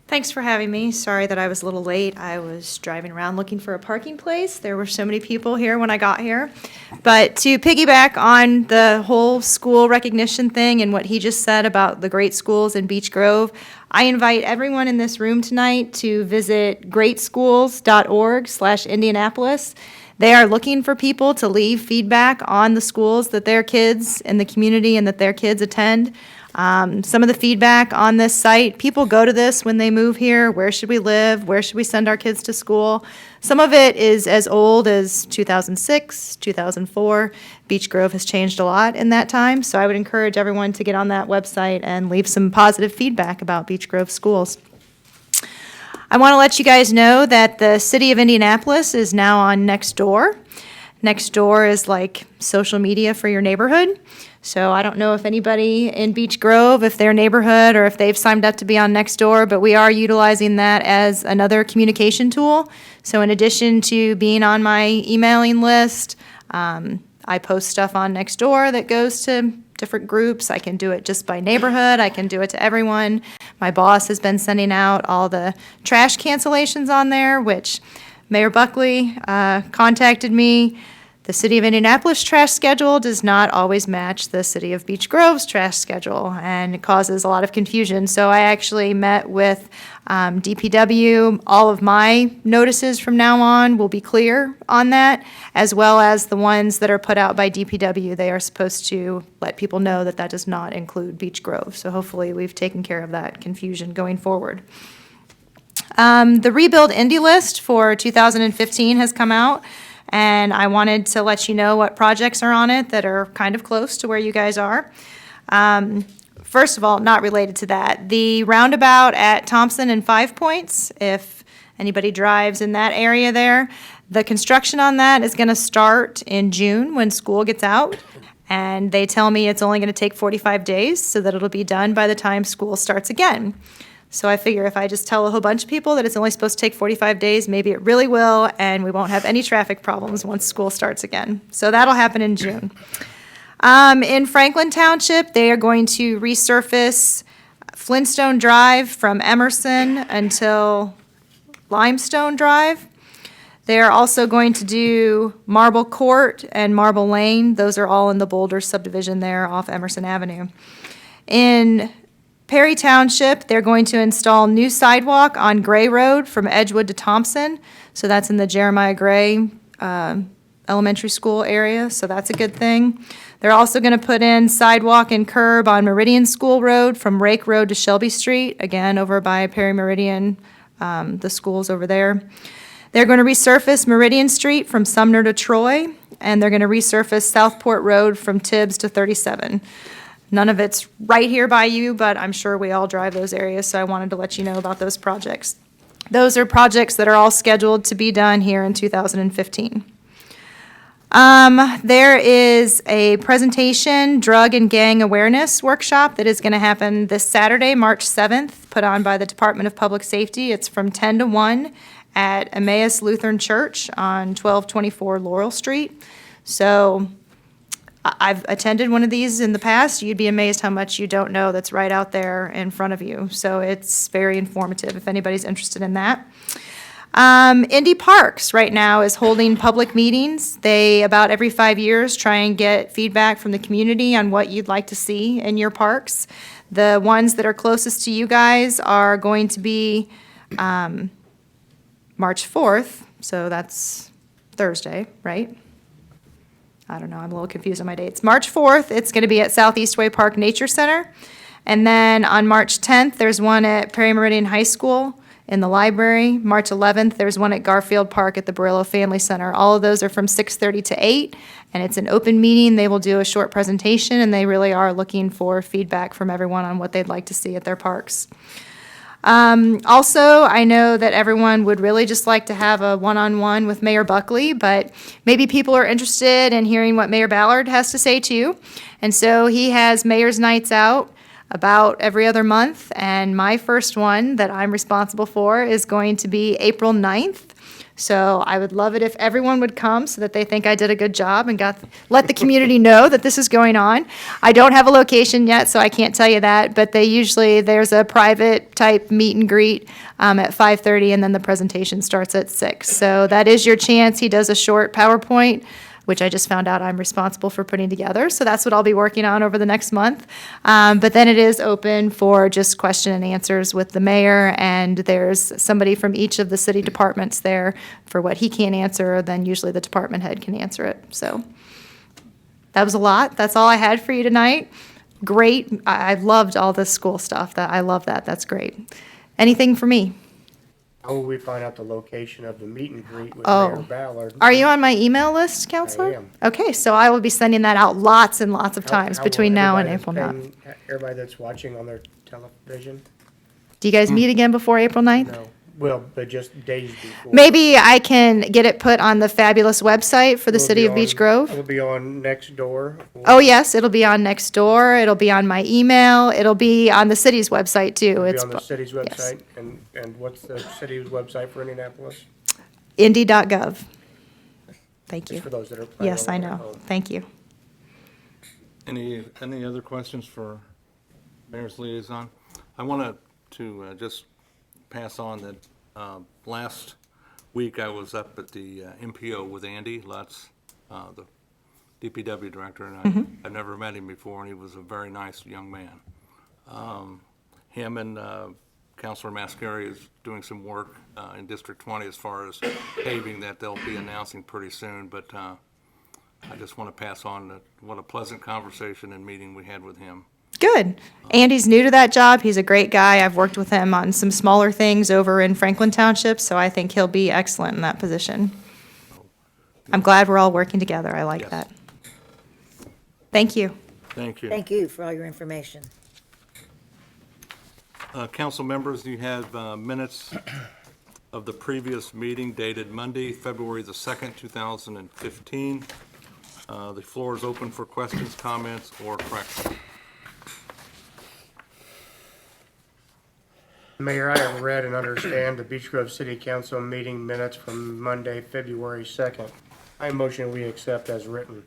Thanks for having me. Sorry that I was a little late. I was driving around looking for a parking place. There were so many people here when I got here. But to piggyback on the whole school recognition thing and what he just said about the great schools in Beech Grove, I invite everyone in this room tonight to visit greatschools.org/Indianapolis. They are looking for people to leave feedback on the schools that their kids in the community and that their kids attend. Some of the feedback on this site, people go to this when they move here. Where should we live? Where should we send our kids to school? Some of it is as old as 2006, 2004. Beech Grove has changed a lot in that time, so I would encourage everyone to get on that website and leave some positive feedback about Beech Grove schools. I want to let you guys know that the city of Indianapolis is now on Nextdoor. Nextdoor is like social media for your neighborhood. So I don't know if anybody in Beech Grove, if their neighborhood, or if they've signed up to be on Nextdoor, but we are utilizing that as another communication tool. So in addition to being on my emailing list, I post stuff on Nextdoor that goes to different groups. I can do it just by neighborhood. I can do it to everyone. My boss has been sending out all the trash cancellations on there, which Mayor Buckley contacted me. The City of Indianapolis trash schedule does not always match the City of Beech Grove's trash schedule, and it causes a lot of confusion. So I actually met with DPW. All of my notices from now on will be clear on that, as well as the ones that are put out by DPW. They are supposed to let people know that that does not include Beech Grove. So hopefully we've taken care of that confusion going forward. The Rebuild Indy list for 2015 has come out. And I wanted to let you know what projects are on it that are kind of close to where you guys are. First of all, not related to that, the roundabout at Thompson and 5 Points, if anybody drives in that area there, the construction on that is going to start in June when school gets out. And they tell me it's only going to take 45 days so that it'll be done by the time school starts again. So I figure if I just tell a whole bunch of people that it's only supposed to take 45 days, maybe it really will, and we won't have any traffic problems once school starts again. So that'll happen in June. In Franklin Township, they are going to resurface Flintstone Drive from Emerson until Limestone Drive. They are also going to do Marble Court and Marble Lane. Those are all in the Boulder subdivision there off Emerson Avenue. In Perry Township, they're going to install new sidewalk on Gray Road from Edgewood to Thompson. So that's in the Jeremiah Gray Elementary School area, so that's a good thing. They're also going to put in sidewalk and curb on Meridian School Road from Rake Road to Shelby Street, again over by Perry Meridian, the schools over there. They're going to resurface Meridian Street from Sumner to Troy, and they're going to resurface Southport Road from Tibbs to 37. None of it's right here by you, but I'm sure we all drive those areas, so I wanted to let you know about those projects. Those are projects that are all scheduled to be done here in 2015. There is a presentation, drug and gang awareness workshop that is going to happen this Saturday, March 7th, put on by the Department of Public Safety. It's from 10 to 1 at Emmaus Lutheran Church on 1224 Laurel Street. So I've attended one of these in the past. You'd be amazed how much you don't know that's right out there in front of you. So it's very informative if anybody's interested in that. Indy Parks right now is holding public meetings. They, about every 5 years, try and get feedback from the community on what you'd like to see in your parks. The ones that are closest to you guys are going to be March 4th, so that's Thursday, right? I don't know, I'm a little confused on my dates. March 4th, it's going to be at Southeast Way Park Nature Center. And then on March 10th, there's one at Perry Meridian High School in the library. March 11th, there's one at Garfield Park at the Barillo Family Center. All of those are from 6:30 to 8, and it's an open meeting. They will do a short presentation, and they really are looking for feedback from everyone on what they'd like to see at their parks. Also, I know that everyone would really just like to have a one-on-one with Mayor Buckley, but maybe people are interested in hearing what Mayor Ballard has to say too. And so he has Mayor's Nights Out about every other month, and my first one that I'm responsible for is going to be April 9th. So I would love it if everyone would come so that they think I did a good job and let the community know that this is going on. I don't have a location yet, so I can't tell you that, but there's a private type meet and greet at 5:30, and then the presentation starts at 6. So that is your chance. He does a short PowerPoint, which I just found out I'm responsible for putting together. So that's what I'll be working on over the next month. But then it is open for just question and answers with the mayor, and there's somebody from each of the city departments there for what he can't answer, then usually the department head can answer it. So that was a lot. That's all I had for you tonight. Great. I loved all this school stuff. I love that. That's great. Anything for me? How will we find out the location of the meet and greet with Oh. Mayor Ballard? Are you on my email list, Counselor? I am. Okay, so I will be sending that out lots and lots of times How between will now and everybody April that's 9th. Everybody that's watching on their television? Do you guys meet again before April 9th? No, well, but just days before. Maybe I can get it put on the fabulous website for the Will city be of Beech on- Grove. It'll be on Nextdoor. Oh, yes, it'll be on Nextdoor, it'll be on my email, it'll be on the city's website too. It'll be It's on the city's yes. website, and what's the city's website for Indianapolis? Indy.gov. Thank you. Just for those that are playing Yes, I along at know. home. Thank you. Any other questions for Mayor's Liaison? I wanted to just pass on that last week I was up at the MPO with Andy Lutz, the DPW director, and I've never met him before, and he was a very nice young man. Him and Councilor Mascari is doing some work in District 20 as far as paving that they'll be announcing pretty soon, but I just want to pass on what a pleasant conversation and meeting we had with him. Good. Andy's new to that job. He's a great guy. I've worked with him on some smaller things over in Franklin Township, so I think he'll be excellent in that position. I'm glad we're all working together. I like Yes. that. Thank you. Thank you. Thank you for all your information. Council members, you have minutes of the previous meeting dated Monday, February the 2nd, 2015. The floor is open for questions, comments, or corrections. Mayor, I have read and understand the Beech Grove City Council meeting minutes from Monday, February 2nd. I motion we accept as written.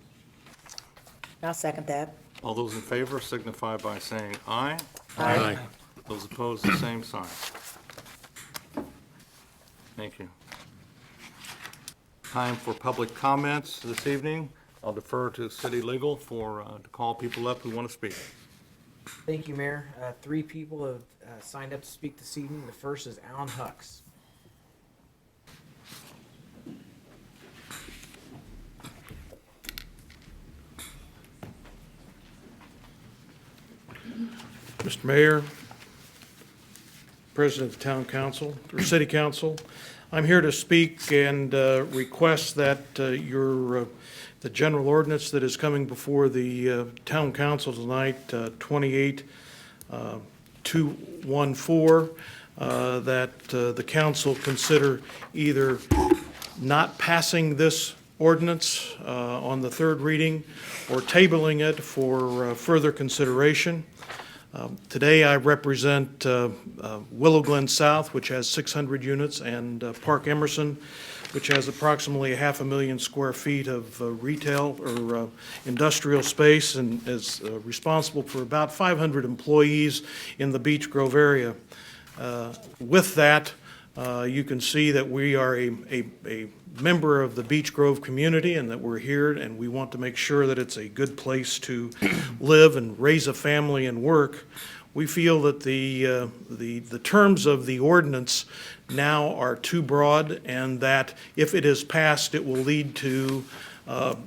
I'll second that. All those in favor signify by saying aye. Aye. Those opposed, the same sign. Thank you. Time for public comments this evening. I'll defer to City Legal to call people up who want to speak. Thank you, Mayor. 3 people have signed up to speak this evening. The first is Alan Hux. Mr. Mayor, President of the Town Council, or City Council, I'm here to speak and request that the general ordinance that is coming before the Town Council tonight, 28214, that the council consider either not passing this ordinance on the third reading or tabling it for further consideration. Today, I represent Willow Glen South, which has 600 units, and Park Emerson, which has approximately 500,000 square feet of retail or industrial space and is responsible for about 500 employees in the Beech Grove area. With that, you can see that we are a member of the Beech Grove community and that we're here and we want to make sure that it's a good place to live and raise a family and work. We feel that the terms of the ordinance now are too broad and that if it is passed, it will lead to, well,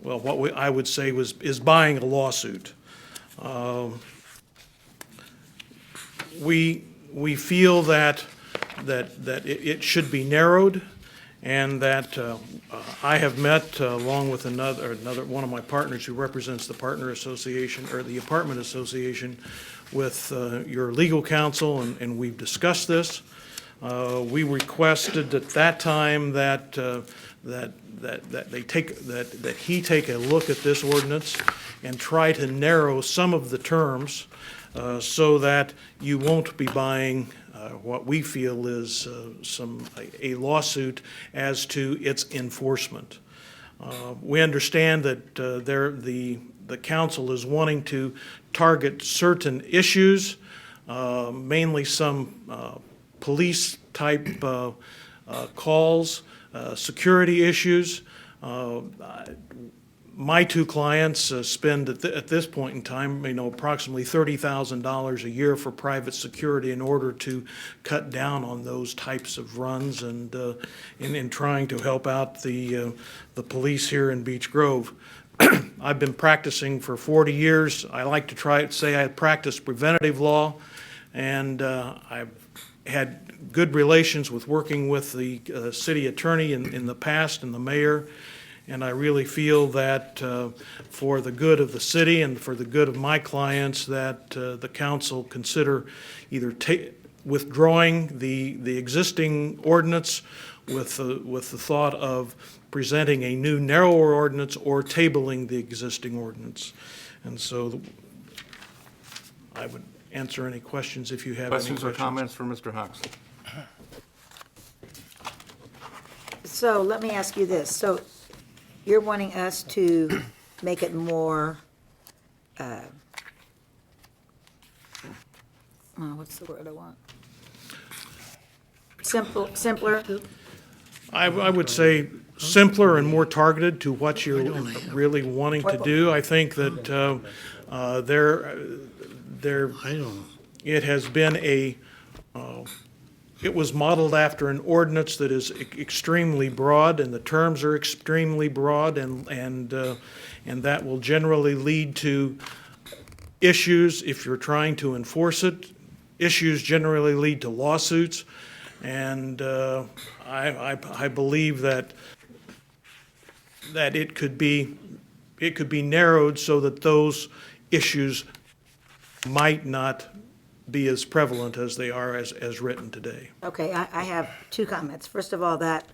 what I would say is buying a lawsuit. We feel that it should be narrowed, and that I have met along with another one of my partners who represents the partner association or the apartment association with your legal counsel, and we've discussed this. We requested at that time that he take a look at this ordinance and try to narrow some of the terms so that you won't be buying what we feel is a lawsuit as to its enforcement. We understand that the council is wanting to target certain issues, mainly some police-type calls, security issues. My two clients spend at this point in time, approximately $30,000 a year for private security in order to cut down on those types of runs and in trying to help out the police here in Beech Grove. I've been practicing for 40 years. I like to say I practiced preventative law, and I've had good relations with working with the city attorney in the past and the mayor. And I really feel that for the good of the city and for the good of my clients, that the council consider either withdrawing the existing ordinance with the thought of presenting a new narrower ordinance or tabling the existing ordinance. And so I would answer any questions if you have any questions. Questions or comments for Mr. Huxley? So let me ask you this. So you're wanting us to make it more, what's the word I want? Simpler? I would say simpler and more targeted to what you're really wanting to do. I think that it has been it was modeled after an ordinance that is extremely broad, and the terms are extremely broad, and that will generally lead to issues if you're trying to enforce it. Issues generally lead to lawsuits, and I believe that it could be narrowed so that those issues might not be as prevalent as they are as written today. Okay, I have two comments. First of all, that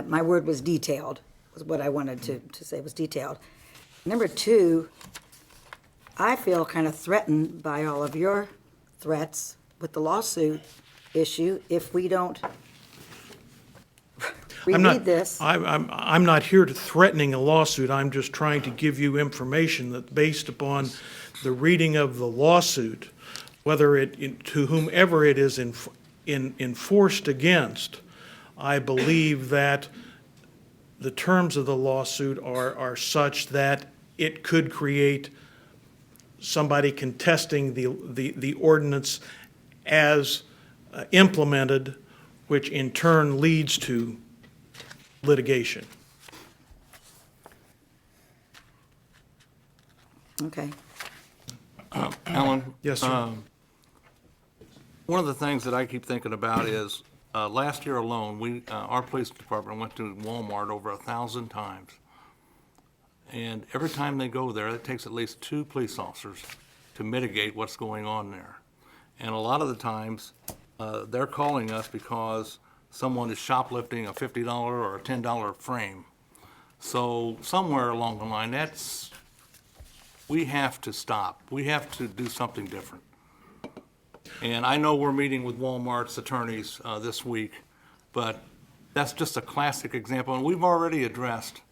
my word was detailed, was what I wanted to say was detailed. Number two, I feel kind of threatened by all of your threats with the lawsuit issue if we don't reread this. I'm not here to threatening a lawsuit. I'm just trying to give you information that based upon the reading of the lawsuit, whether to whomever it is enforced against, I believe that the terms of the lawsuit are such that it could create somebody contesting the ordinance as implemented, which in turn leads to litigation. Okay. Alan? Yes, sir. One of the things that I keep thinking about is, last year alone, our police department went to Walmart over 1,000 times. And every time they go there, it takes at least 2 police officers to mitigate what's going on there. And a lot of the times, they're calling us because someone is shoplifting a $50 or a $10 frame. So somewhere along the line, we have to stop. We have to do something different. And I know we're meeting with Walmart's attorneys this week, but that's just a classic example. And we've already addressed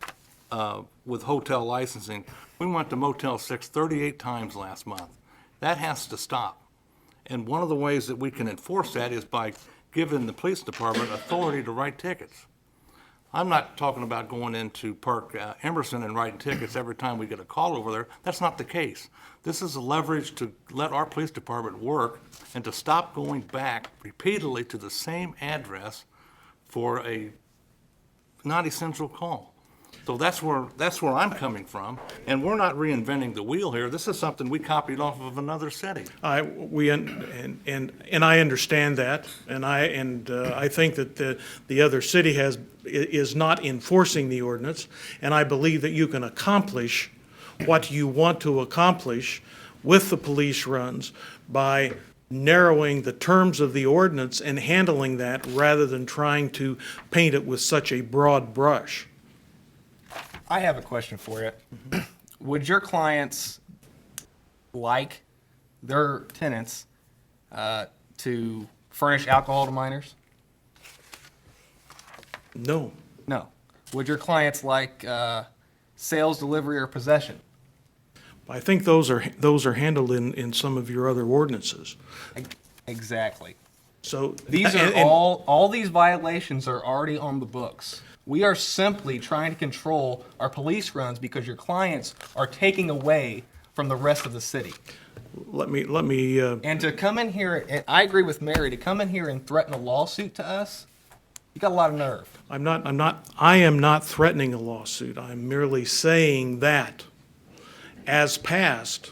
with hotel licensing. We went to Motel 6 38 times last month. That has to stop. And one of the ways that we can enforce that is by giving the police department authority to write tickets. I'm not talking about going into Park Emerson and writing tickets every time we get a call over there. That's not the case. This is a leverage to let our police department work and to stop going back repeatedly to the same address for a non-essential call. So that's where I'm coming from, and we're not reinventing the wheel here. This is something we copied off of another city. I understand that, and I think that the other city is not enforcing the ordinance, and I believe that you can accomplish what you want to accomplish with the police runs by narrowing the terms of the ordinance and handling that rather than trying to paint it with such a broad brush. I have a question for you. Would your clients like their tenants to furnish alcohol to minors? No. No. Would your clients like sales, delivery, or possession? I think those are handled in some of your other ordinances. Exactly. So these are all these violations are already on the books. We are simply trying to control our police runs because your clients are taking away from the rest of the city. Let me. And to come in here, and I agree with Mary, to come in here and threaten a lawsuit to us, you got a lot of nerve. I am not threatening a lawsuit. I'm merely saying that, as passed,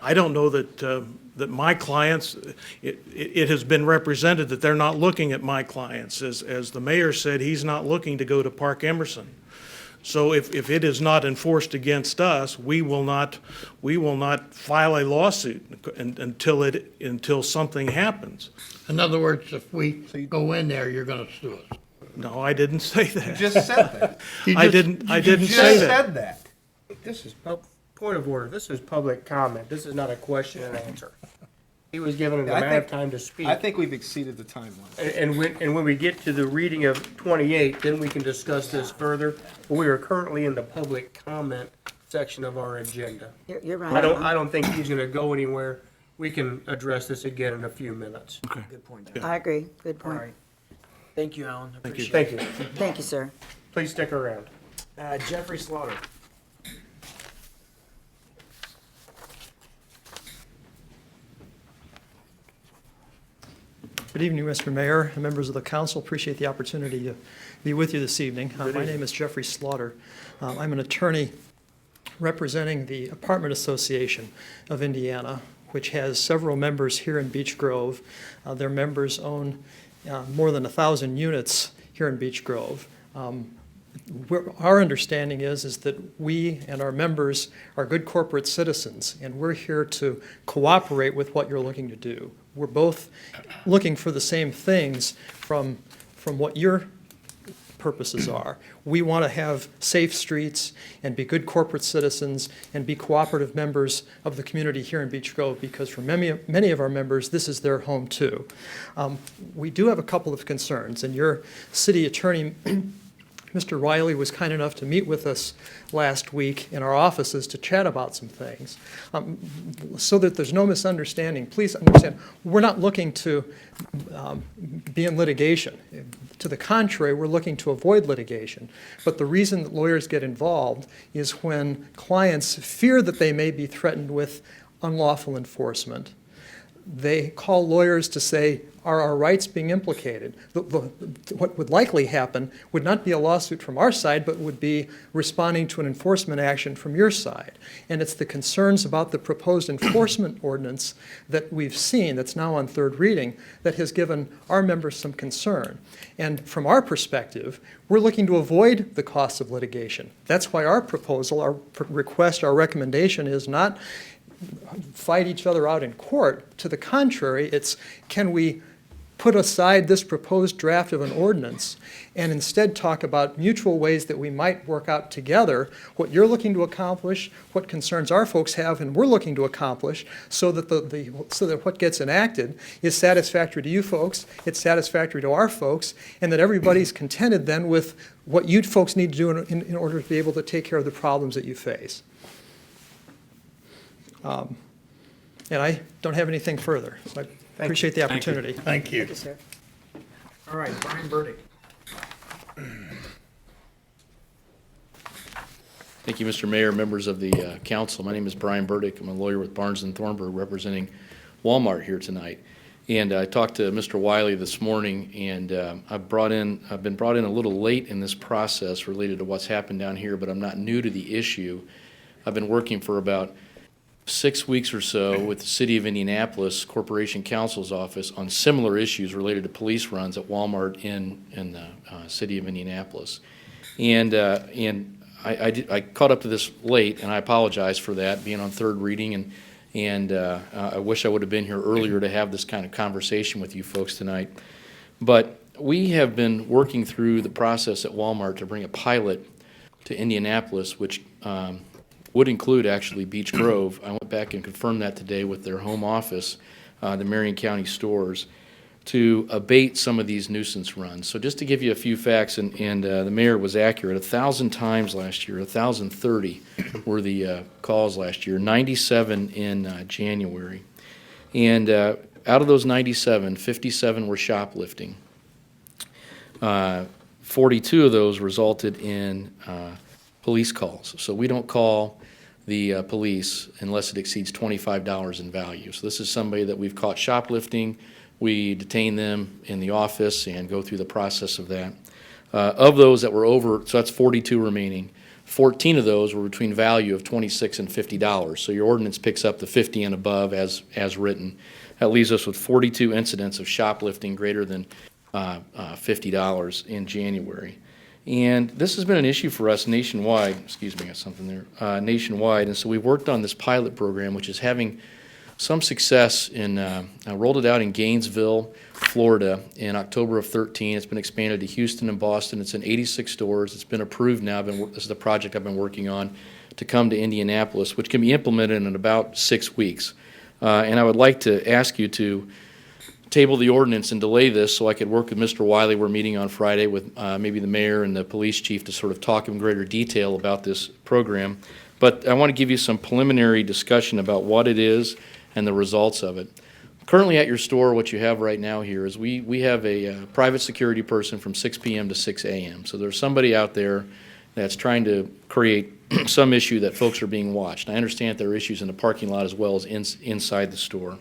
I don't know that my clients, it has been represented that they're not looking at my clients. As the mayor said, he's not looking to go to Park Emerson. So if it is not enforced against us, we will not file a lawsuit until something happens. In other words, if we go in there, you're going to sue us. No, I didn't say that. You just said that. I didn't say that. You just said that. This is, point of order, this is public comment. This is not a question and answer. He was given an amount of time to speak. I think we've exceeded the timeline. And when we get to the reading of 28, then we can discuss this further. But we are currently in the public comment section of our agenda. You're right. I don't think he's gonna go anywhere. We can address this again in a few minutes. Okay. Good point. I agree. Good All point. right. Thank you, Alan. Thank you. Thank you. Thank you, sir. Please stick around. Jeffrey Slaughter. Good evening, Mr. Mayor and members of the council. Appreciate the opportunity to be with you this evening. My name is Jeffrey Slaughter. I'm an attorney representing the Apartment Association of Indiana, which has several members here in Beech Grove. Their members own more than 1,000 units here in Beech Grove. Our understanding is that we and our members are good corporate citizens, and we're here to cooperate with what you're looking to do. We're both looking for the same things from what your purposes are. We want to have safe streets and be good corporate citizens and be cooperative members of the community here in Beech Grove, because for many of our members, this is their home too. We do have a couple of concerns, and your city attorney Mr. Riley was kind enough to meet with us last week in our offices to chat about some things. So that there's no misunderstanding, please understand, we're not looking to be in litigation. To the contrary, we're looking to avoid litigation. But the reason that lawyers get involved is when clients fear that they may be threatened with unlawful enforcement. They call lawyers to say, are our rights being implicated? What would likely happen would not be a lawsuit from our side, but would be responding to an enforcement action from your side. And it's the concerns about the proposed enforcement ordinance that we've seen, that's now on third reading, that has given our members some concern. And from our perspective, we're looking to avoid the costs of litigation. That's why our proposal, our request, our recommendation is not fight each other out in court. To the contrary, it's can we put aside this proposed draft of an ordinance and instead talk about mutual ways that we might work out together what you're looking to accomplish, what concerns our folks have and we're looking to accomplish, so that so that what gets enacted is satisfactory to you folks, it's satisfactory to our folks, and that everybody's contented then with what you folks need to do in order to be able to take care of the problems that you face. And I don't have anything further. So I appreciate the opportunity. Thank you. Thank you, sir. All right, Brian Burdick. Thank you, Mr. Mayor, members of the council. My name is Brian Burdick. I'm a lawyer with Barnes & Thornburg representing Walmart here tonight. And I talked to Mr. Wiley this morning, and I've been brought in a little late in this process related to what's happened down here, but I'm not new to the issue. I've been working for about 6 weeks or so with the City of Indianapolis Corporation Counsel's Office on similar issues related to police runs at Walmart in the City of Indianapolis. And I caught up to this late, and I apologize for that, being on third reading, and I wish I would have been here earlier to have this kind of conversation with you folks tonight. But we have been working through the process at Walmart to bring a pilot to Indianapolis, which would include actually Beech Grove. I went back and confirmed that today with their home office, the Marion County stores, to abate some of these nuisance runs. So just to give you a few facts, and the mayor was accurate, 1,000 times last year, 1,030 were the calls last year, 97 in January. And out of those 97, 57 were shoplifting. 42 of those resulted in police calls. So we don't call the police unless it exceeds $25 in value. So this is somebody that we've caught shoplifting. We detain them in the office and go through the process of that. Of those that were over, so that's 42 remaining, 14 of those were between value of $26 and $50. So your ordinance picks up the 50 and above as written. That leaves us with 42 incidents of shoplifting greater than $50 in January. And this has been an issue for us nationwide. Excuse me, I got something there. Nationwide. And so we've worked on this pilot program, which is having some success in, I rolled it out in Gainesville, Florida in October of 13. It's been expanded to Houston and Boston. It's in 86 stores. It's been approved now. This is the project I've been working on to come to Indianapolis, which can be implemented in about 6 weeks. And I would like to ask you to table the ordinance and delay this so I could work with Mr. Wiley. We're meeting on Friday with maybe the mayor and the police chief to sort of talk in greater detail about this program. But I want to give you some preliminary discussion about what it is and the results of it. Currently at your store, what you have right now here is we have a private security person from 6 p.m. to 6 a.m. So there's somebody out there that's trying to create some issue that folks are being watched. I understand there are issues in the parking lot as well as inside the store.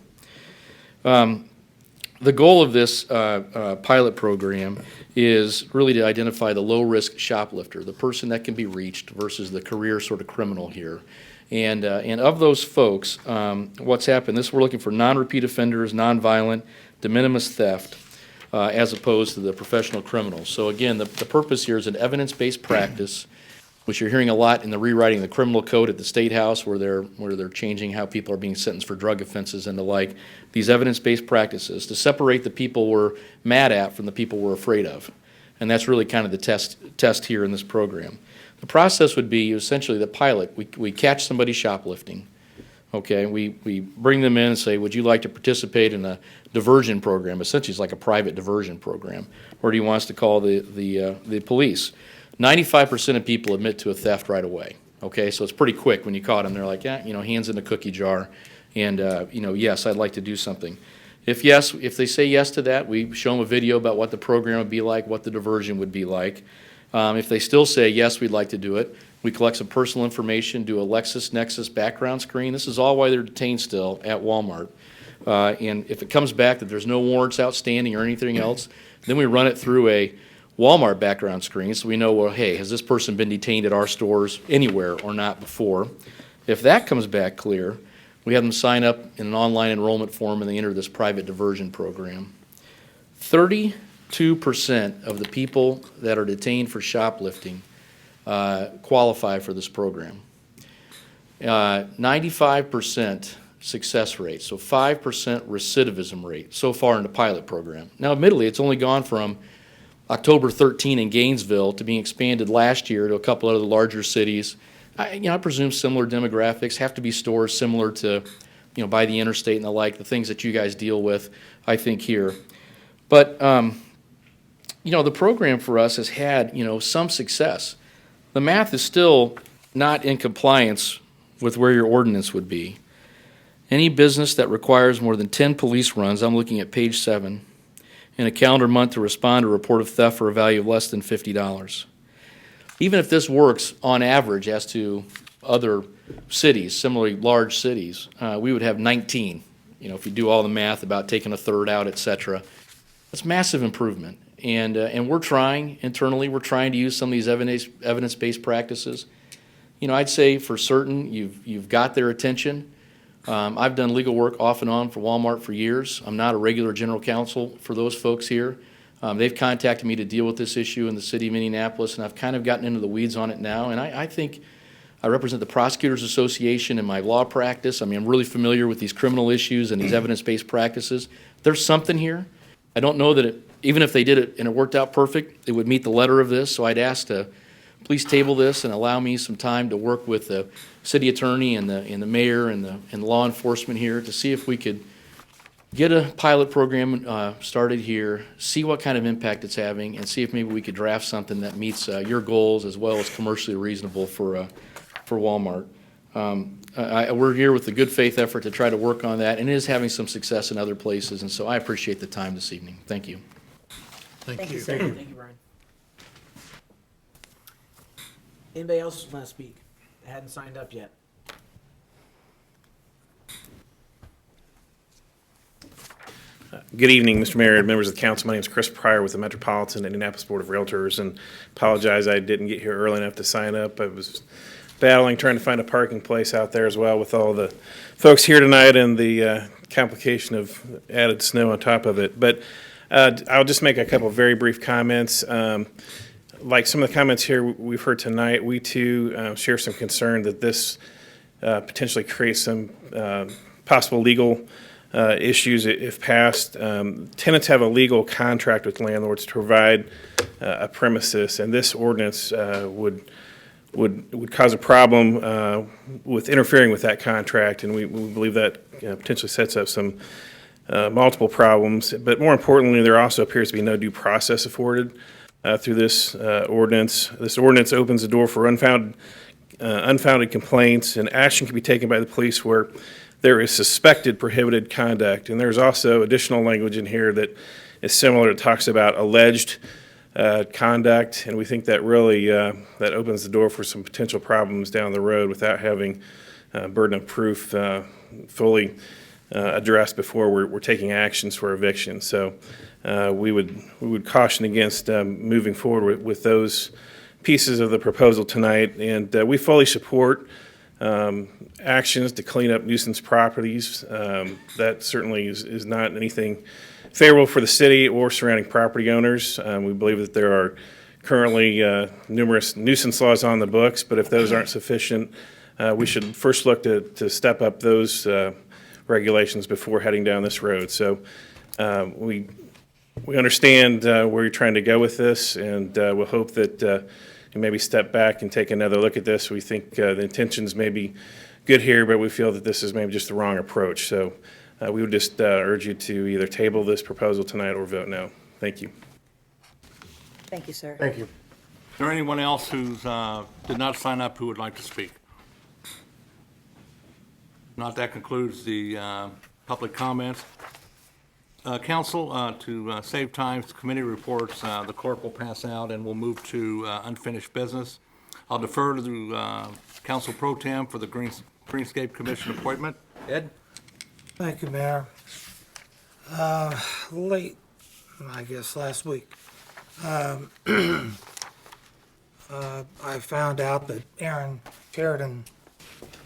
The goal of this pilot program is really to identify the low-risk shoplifter, the person that can be reached versus the career sort of criminal here. And of those folks, what's happened, we're looking for non-repeat offenders, non-violent, de minimis theft, as opposed to the professional criminals. So again, the purpose here is an evidence-based practice, which you're hearing a lot in the rewriting of the criminal code at the State House, where they're changing how people are being sentenced for drug offenses and the like. These evidence-based practices to separate the people we're mad at from the people we're afraid of. And that's really kind of the test here in this program. The process would be essentially the pilot. We catch somebody shoplifting. Okay, we bring them in and say, would you like to participate in a diversion program? Essentially, it's like a private diversion program. Or do you want us to call the police? 95% of people admit to a theft right away. Okay, so it's pretty quick when you caught them. They're like, yeah, hands in the cookie jar, and yes, I'd like to do something. If they say yes to that, we show them a video about what the program would be like, what the diversion would be like. If they still say yes, we'd like to do it, we collect some personal information, do a LexisNexis background screen. This is all why they're detained still at Walmart. And if it comes back that there's no warrants outstanding or anything else, then we run it through a Walmart background screen so we know, well, hey, has this person been detained at our stores anywhere or not before? If that comes back clear, we have them sign up in an online enrollment form and they enter this private diversion program. 32% of the people that are detained for shoplifting qualify for this program. 95%, success rate, so 5% recidivism rate so far in the pilot program. Now, admittedly, it's only gone from October 13 in Gainesville to being expanded last year to a couple other larger cities. I presume similar demographics, have to be stores similar to, by the interstate and the like, the things that you guys deal with, I think, here. But, the program for us has had, some success. The math is still not in compliance with where your ordinance would be. Any business that requires more than 10 police runs, I'm looking at page 7, in a calendar month to respond to a report of theft for a value of less than $50. Even if this works on average as to other cities, similarly large cities, we would have 19. If you do all the math about taking a third out, et cetera. That's massive improvement. And we're trying, internally, we're trying to use some of these evidence-based practices. I'd say for certain you've got their attention. I've done legal work off and on for Walmart for years. I'm not a regular general counsel for those folks here. They've contacted me to deal with this issue in the city of Indianapolis, and I've kind of gotten into the weeds on it now. And I think I represent the Prosecutors Association in my law practice. I'm really familiar with these criminal issues and these evidence-based practices. There's something here. I don't know that even if they did it and it worked out perfect, it would meet the letter of this. So I'd ask to please table this and allow me some time to work with the city attorney and the mayor and the law enforcement here to see if we could get a pilot program started here, see what kind of impact it's having, and see if maybe we could draft something that meets your goals as well as commercially reasonable for Walmart. We're here with a good faith effort to try to work on that, and it is having some success in other places, and so I appreciate the time this evening. Thank you. Thank you. Thank you, Brian. Anybody else want to speak that hadn't signed up yet? Good evening, Mr. Mayor and members of the council. My name is Chris Pryor with the Metropolitan Indianapolis Board of Realtors, and apologize I didn't get here early enough to sign up. I was battling trying to find a parking place out there as well with all the folks here tonight and the complication of added snow on top of it. But I'll just make a couple of very brief comments. Like some of the comments here we've heard tonight, we too share some concern that this potentially creates some possible legal issues if passed. Tenants have a legal contract with landlords to provide a premises, and this ordinance would cause a problem with interfering with that contract, and we believe that potentially sets up some multiple problems. But more importantly, there also appears to be no due process afforded through this ordinance. This ordinance opens the door for unfounded complaints, and action can be taken by the police where there is suspected prohibited conduct. And there's also additional language in here that is similar. It talks about alleged conduct, and we think that really that opens the door for some potential problems down the road without having burden of proof fully addressed before we're taking actions for eviction. So we would caution against moving forward with those pieces of the proposal tonight, and we fully support actions to clean up nuisance properties. That certainly is not anything favorable for the city or surrounding property owners. We believe that there are currently numerous nuisance laws on the books, but if those aren't sufficient, we should first look to step up those regulations before heading down this road. So we understand where you're trying to go with this, and we'll hope that you maybe step back and take another look at this. We think the intentions may be good here, but we feel that this is maybe just the wrong approach. So we would just urge you to either table this proposal tonight or vote no. Thank you. Thank you, sir. Thank you. Is there anyone else who did not sign up who would like to speak? Not, that concludes the public comments. Council, to save time, committee reports, the clerk will pass out, and we'll move to unfinished business. I'll defer to the Council Pro Tem for the Greenscape Commission appointment. Ed? Thank you, Mayor. Late, I guess, last week, I found out that Aaron Sheridan,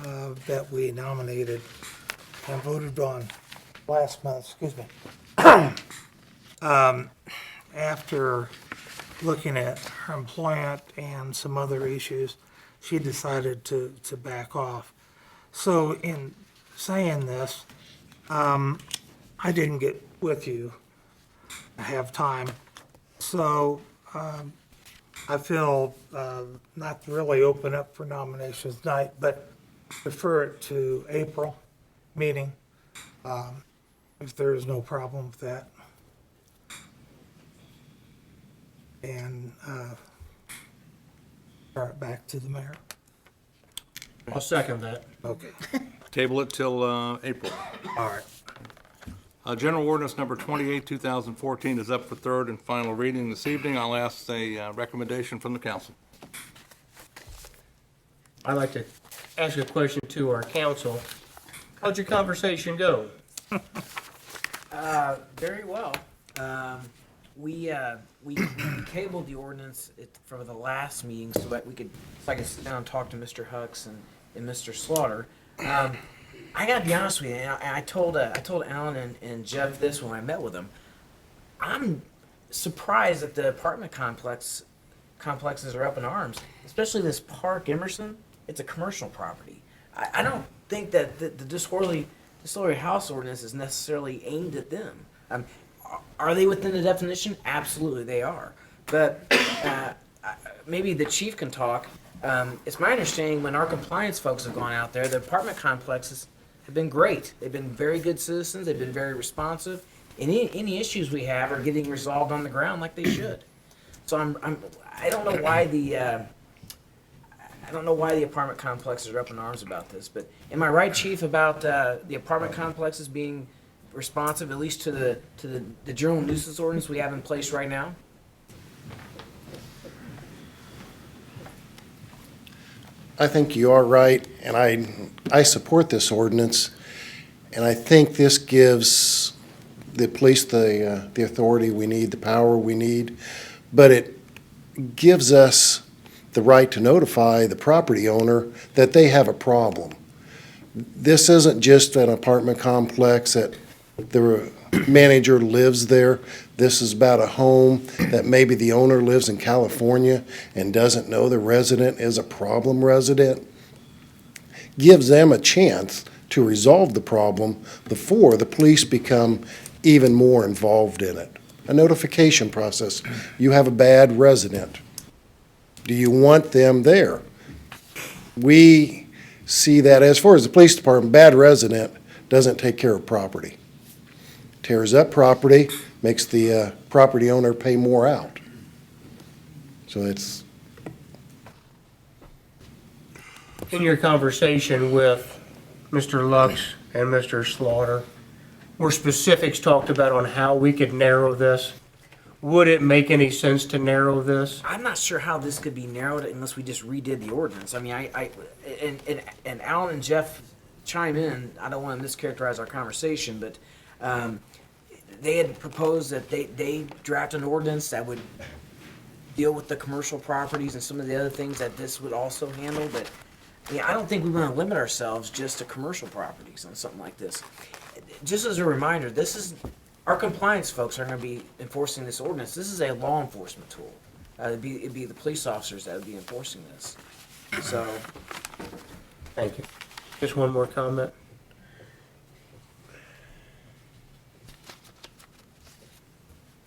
that we nominated and voted on last month, excuse me, after looking at her employment and some other issues, she decided to back off. So in saying this. I didn't get with you. I have time. So I feel not to really open up for nominations tonight, but defer it to April meeting, if there is no problem with that. And start back to the mayor. I'll second that. Okay. Table it till April. All right. General ordinance number 28, 2014 is up for third and final reading this evening. I'll ask a recommendation from the council. I'd like to ask a question to our council. How'd your conversation go? Very well. We cabled the ordinance for the last meeting so that I could sit down and talk to Mr. Hux and Mr. Slaughter. I gotta be honest with you, and I told Alan and Jeff this when I met with them. I'm surprised that the apartment complexes are up in arms, especially this Park Emerson. It's a commercial property. I don't think that the disorderly house ordinance is necessarily aimed at them. Are they within the definition? Absolutely, they are. But maybe the chief can talk. It's my understanding when our compliance folks have gone out there, the apartment complexes have been great. They've been very good citizens. They've been very responsive. Any issues we have are getting resolved on the ground like they should. So I don't know why the apartment complexes are up in arms about this. But am I right, Chief, about the apartment complexes being responsive, at least to the general nuisance ordinance we have in place right now? I think you are right, and I support this ordinance, and I think this gives the police the authority we need, the power we need, but it gives us the right to notify the property owner that they have a problem. This isn't just an apartment complex that the manager lives there. This is about a home that maybe the owner lives in California and doesn't know the resident is a problem resident. Gives them a chance to resolve the problem before the police become even more involved in it. A notification process. You have a bad resident. Do you want them there? We see that as far as the police department, bad resident doesn't take care of property. Tears up property, makes the property owner pay more out. So it's... In your conversation with Mr. Lux and Mr. Slaughter, were specifics talked about on how we could narrow this? Would it make any sense to narrow this? I'm not sure how this could be narrowed unless we just redid the ordinance. I mean, and Alan and Jeff chime in. I don't want to mischaracterize our conversation, but they had proposed that they draft an ordinance that would deal with the commercial properties and some of the other things that this would also handle. But yeah, I don't think we want to limit ourselves just to commercial properties on something like this. Just as a reminder, this is our compliance folks are going to be enforcing this ordinance. This is a law enforcement tool. It'd be the police officers that would be enforcing this. So, thank you. Just one more comment.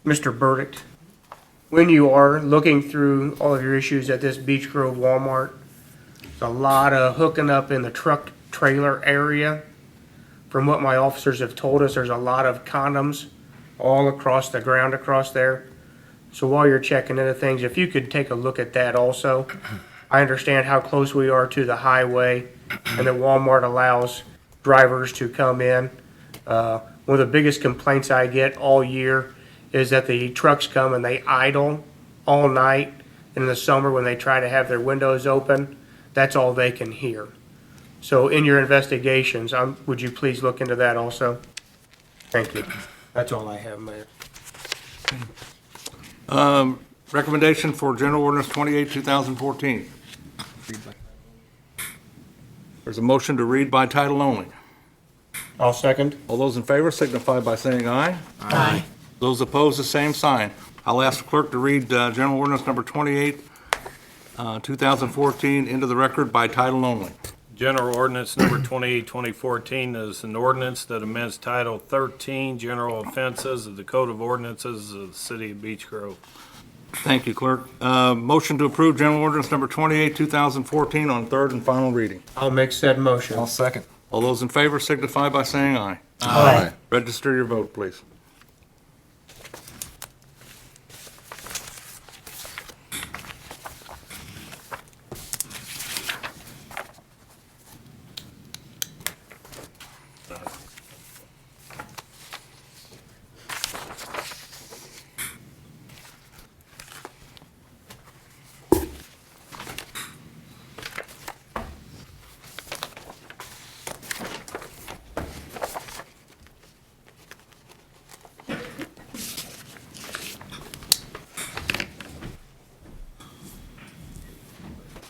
Mr. Burdick, when you are looking through all of your issues at this Beech Grove Walmart, there's a lot of hooking up in the truck trailer area. From what my officers have told us, there's a lot of condoms all across the ground across there. So while you're checking into things, if you could take a look at that also. I understand how close we are to the highway and that Walmart allows drivers to come in. One of the biggest complaints I get all year is that the trucks come and they idle all night. In the summer when they try to have their windows open, that's all they can hear. So in your investigations, would you please look into that also? Thank you. That's all I have, Mayor. Recommendation for General Ordinance 28, 2014. There's a motion to read by title only. I'll second. All those in favor signify by saying aye. Aye. Those opposed, the same sign. I'll ask the clerk to read General Ordinance number 28, 2014 into the record by title only. General Ordinance Number 28, 2014 is an ordinance that amends Title 13, General Offenses of the Code of Ordinances of the City of Beech Grove. Thank you, Clerk. Motion to approve General Ordinance Number 28, 2014 on third and final reading. I'll make said motion. I'll second. All those in favor signify by saying aye. Aye. Register your vote, please.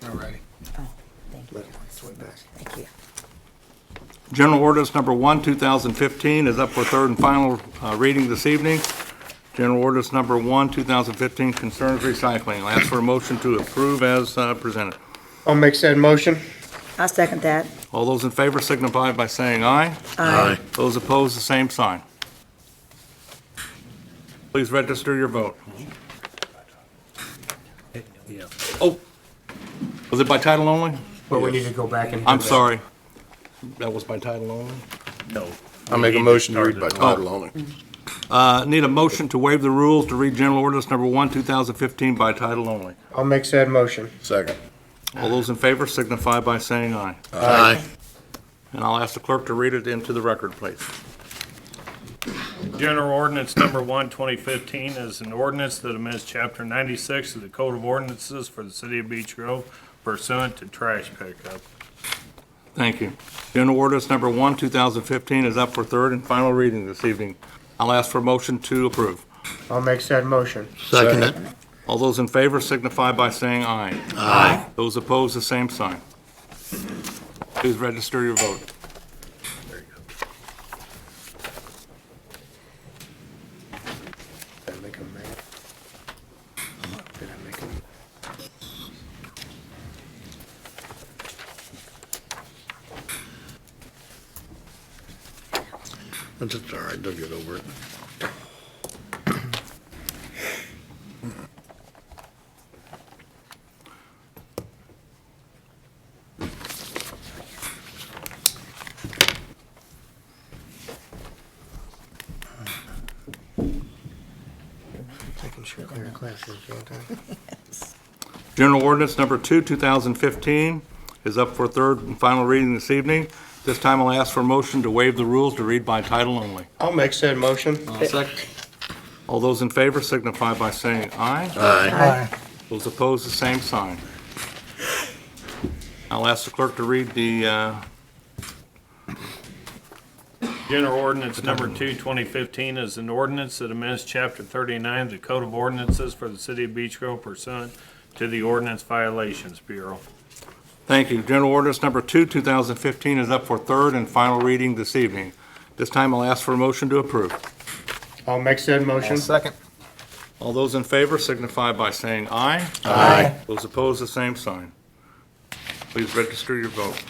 Alrighty. Thank you. General Ordinance Number 1, 2015 is up for third and final reading this evening. General Ordinance Number 1, 2015 concerns recycling. I'll ask for a motion to approve as presented. I'll make said motion. I'll second that. All those in favor signify by saying aye. Aye. Those opposed, the same sign. Please register your vote. Oh, was it by title only? But we need to go back and. I'm sorry. That was by title only? No. I'll make a motion to read by title only. Need a motion to waive the rules to read General Ordinance Number 1, 2015 by title only. I'll make said motion. Second. All those in favor signify by saying aye. Aye. And I'll ask the clerk to read it into the record, please. General Ordinance Number 1, 2015 is an ordinance that amends Chapter 96 of the Code of Ordinances for the City of Beech Grove pursuant to trash pickup. Thank you. General Ordinance Number 1, 2015 is up for third and final reading this evening. I'll ask for a motion to approve. I'll make said motion. Second it. All those in favor signify by saying aye. Aye. Those opposed, the same sign. Please register your vote. Did I make him mad? Did I make him? That's all right, they'll get over it. Taking shit clear classes, General Ordinance Number 2, 2015 is up for third and final reading this evening. This time I'll ask for a motion to waive the rules to read by title only. I'll make said motion. Second. All those in favor signify by saying aye. Aye. Those opposed, the same sign. I'll ask the clerk to read the, General Ordinance Number 2, 2015 is an ordinance that amends Chapter 39 of the Code of Ordinances for the City of Beech Grove pursuant to the Ordinance Violations Bureau. Thank you. General Ordinance Number 2, 2015 is up for third and final reading this evening. This time I'll ask for a motion to approve. I'll make said motion. Second. All those in favor signify by saying aye. Aye. Those opposed, the same sign. Please register your vote.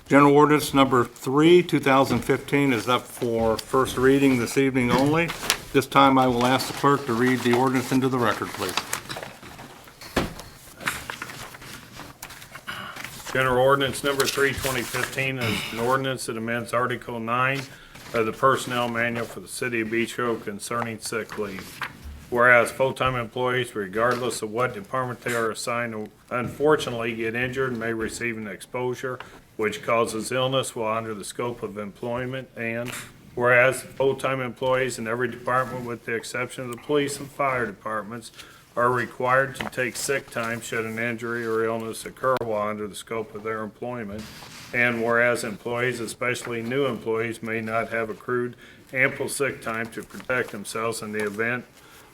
General Ordinance Number 3, 2015 is up for first reading this evening only. This time I will ask the clerk to read the ordinance into the record, please. General Ordinance Number 3, 2015 is an ordinance that amends Article 9 of the Personnel Manual for the City of Beech Grove concerning sick leave. Whereas full-time employees, regardless of what department they are assigned, unfortunately get injured and may receive an exposure which causes illness while under the scope of employment, and whereas full-time employees in every department with the exception of the police and fire departments are required to take sick time should an injury or illness occur while under the scope of their employment. And whereas employees, especially new employees, may not have accrued ample sick time to protect themselves in the event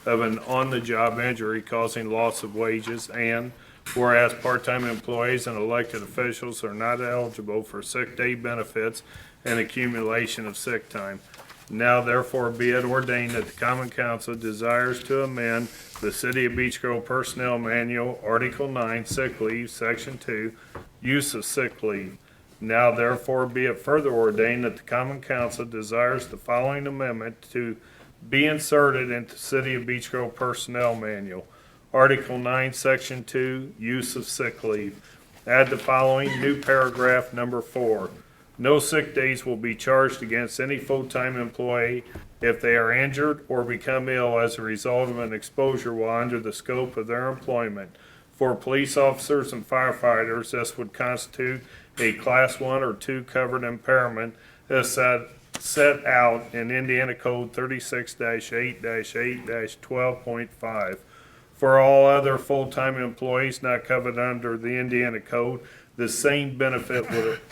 of an on-the-job injury causing loss of wages, and whereas part-time employees and elected officials are not eligible for sick day benefits and accumulation of sick time. Now therefore be it ordained that the Common Council desires to amend the City of Beech Grove Personnel Manual, Article 9, Sick Leave, Section 2, Use of Sick Leave. Now therefore be it further ordained that the Common Council desires the following amendment to be inserted into City of Beech Grove Personnel Manual. Article 9, Section 2, Use of Sick Leave. Add the following new paragraph number 4. No sick days will be charged against any full-time employee if they are injured or become ill as a result of an exposure while under the scope of their employment. For police officers and firefighters, this would constitute a Class 1 or 2 covered impairment as set out in Indiana Code 36-8-8-12.5. For all other full-time employees not covered under the Indiana Code, the same benefit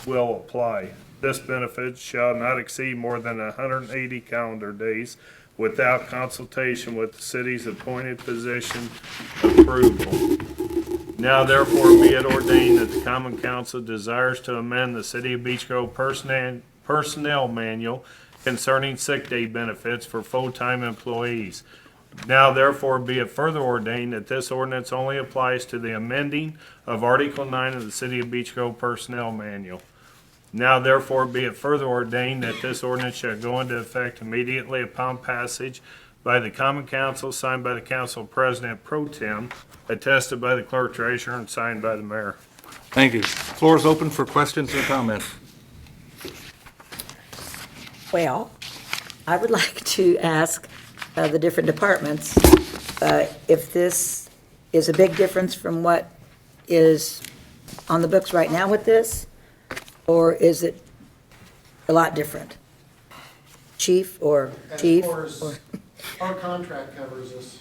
will apply. This benefit shall not exceed more than 180 calendar days without consultation with the city's appointed physician approval. Now therefore be it ordained that the Common Council desires to amend the City of Beech Grove Personnel Manual concerning sick day benefits for full-time employees. Now therefore be it further ordained that this ordinance only applies to the amending of Article 9 of the City of Beech Grove Personnel Manual. Now therefore be it further ordained that this ordinance shall go into effect immediately upon passage by the Common Council, signed by the Council President Pro Tem, attested by the Clerk Treasurer, and signed by the Mayor. Thank you. Floor is open for questions or comments. Well, I would like to ask the different departments if this is a big difference from what is on the books right now with this, or is it a lot different? Chief or chief? As far as or- our contract covers us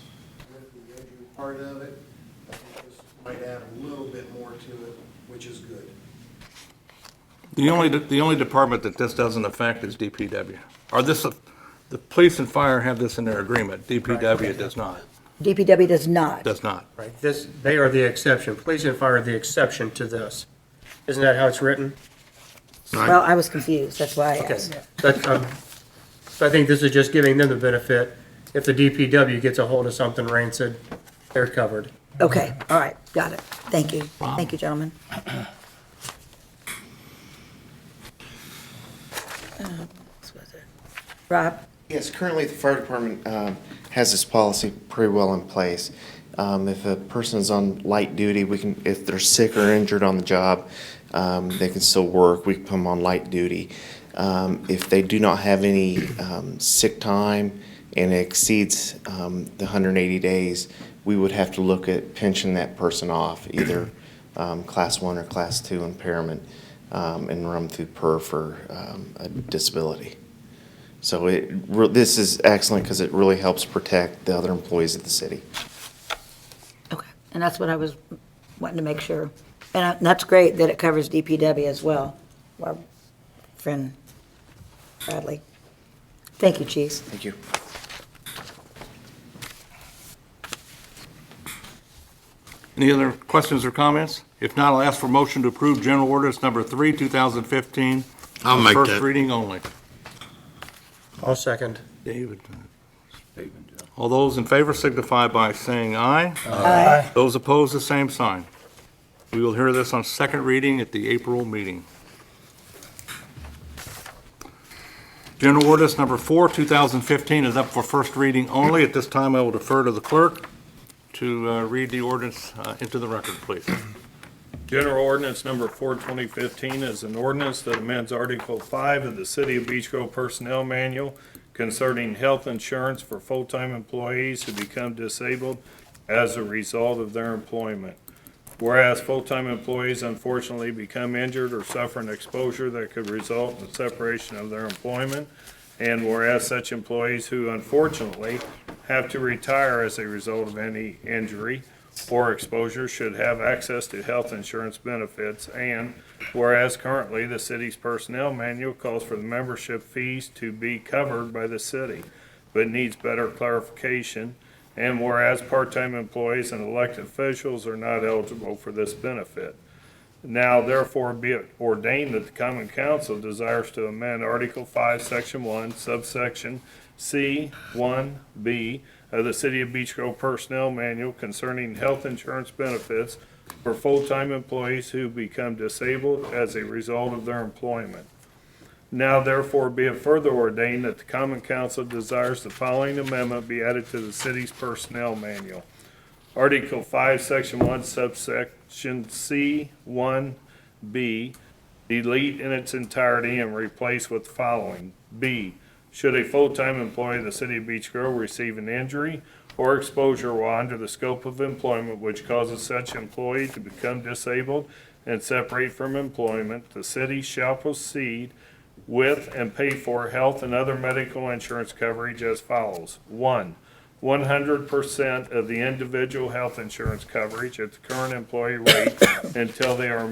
with the injury part of it, I think this might add a little bit more to it, which is good. The only department that this doesn't affect is DPW. The police and fire have this in their agreement. DPW does not. DPW does not. Does not. Right, they are the exception. Police and fire are the exception to this. Isn't that how it's written? Well, I was confused, that's why I Okay. asked. So I think this is just giving them the benefit. If the DPW gets a hold of something rancid, they're covered. Okay, all right, got it. Thank you. Thank you, gentlemen. Rob? Yes, currently the fire department has this policy pretty well in place. If a person is on light duty, if they're sick or injured on the job, they can still work. We can put them on light duty. If they do not have any sick time and it exceeds the 180 days, we would have to look at pinching that person off, either Class 1 or Class 2 impairment, and run them through PER for a disability. So this is excellent because it really helps protect the other employees of the city. Okay, and that's what I was wanting to make sure. And that's great that it covers DPW as well, our friend Bradley. Thank you, Chief. Thank you. Any other questions or comments? If not, I'll ask for motion to approve General Ordinance Number 3, 2015. I'll on make first that. reading only. I'll second. David. All those in favor signify by saying aye. Aye. Those opposed, the same sign. We will hear this on second reading at the April meeting. General Ordinance Number 4, 2015 is up for first reading only. At this time, I will defer to the clerk to read the ordinance into the record, please. General Ordinance Number 4, 2015 is an ordinance that amends Article 5 of the City of Beech Grove Personnel Manual concerning health insurance for full-time employees who become disabled as a result of their employment. Whereas full-time employees unfortunately become injured or suffer an exposure that could result in the separation of their employment, and whereas such employees who unfortunately have to retire as a result of any injury or exposure should have access to health insurance benefits, and whereas currently the city's personnel manual calls for the membership fees to be covered by the city, but needs better clarification, and whereas part-time employees and elected officials are not eligible for this benefit. Now therefore be it ordained that the Common Council desires to amend Article 5, Section 1, subsection C-1B of the City of Beech Grove Personnel Manual concerning health insurance benefits for full-time employees who become disabled as a result of their employment. Now therefore be it further ordained that the Common Council desires the following amendment be added to the city's personnel manual. Article 5, Section 1, subsection C-1B, delete in its entirety and replace with the following. B, should a full-time employee of the City of Beech Grove receive an injury or exposure while under the scope of employment which causes such employee to become disabled and separate from employment, the city shall proceed with and pay for health and other medical insurance coverage as follows. 1, 100% of the individual health insurance coverage at the current employee rate until they are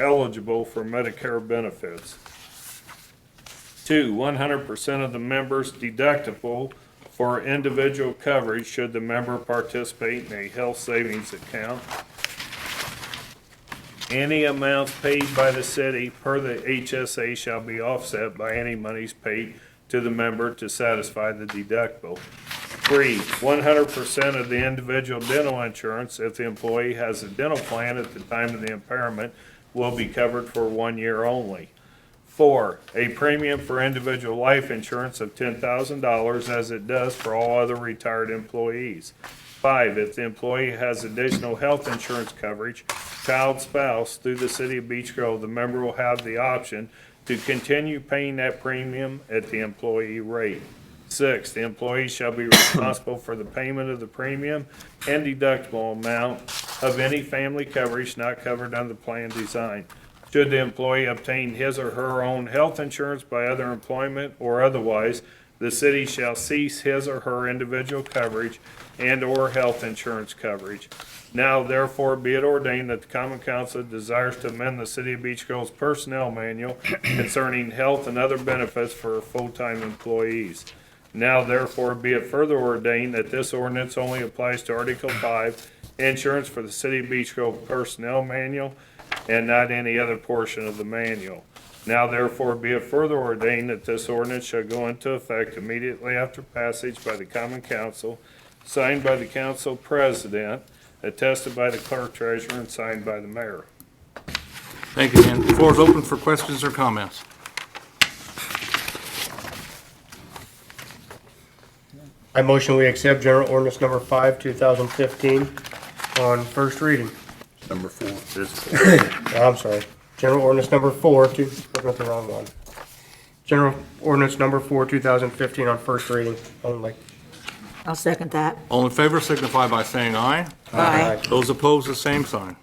eligible for Medicare benefits. 2, 100% of the member's deductible for individual coverage should the member participate in a health savings account. Any amounts paid by the city per the HSA shall be offset by any monies paid to the member to satisfy the deductible. 3, 100% of the individual dental insurance, if the employee has a dental plan at the time of the impairment, will be covered for 1 year only. 4, a premium for individual life insurance of $10,000 as it does for all other retired employees. 5, if the employee has additional health insurance coverage, child, spouse, through the City of Beech Grove, the member will have the option to continue paying that premium at the employee rate. 6, the employee shall be responsible for the payment of the premium and deductible amount of any family coverage not covered under the plan design. Should the employee obtain his or her own health insurance by other employment or otherwise, the city shall cease his or her individual coverage and/or health insurance coverage. Now therefore be it ordained that the Common Council desires to amend the City of Beech Grove's personnel manual concerning health and other benefits for full-time employees. Now therefore be it further ordained that this ordinance only applies to Article 5, insurance for the City of Beech Grove personnel manual, and not any other portion of the manual. Now therefore be it further ordained that this ordinance shall go into effect immediately after passage by the Common Council, signed by the Council President, attested by the Clerk Treasurer, and signed by the Mayor. Thank you, Dan. The floor is open for questions or comments. I motion we accept General Ordinance Number 5, 2015 on first reading. Number 4. I'm sorry. General Ordinance Number 4, looking at the wrong one. General Ordinance Number 4, 2015 on first reading only. I'll second that. All in favor signify by saying aye. Aye. Those opposed, the same sign.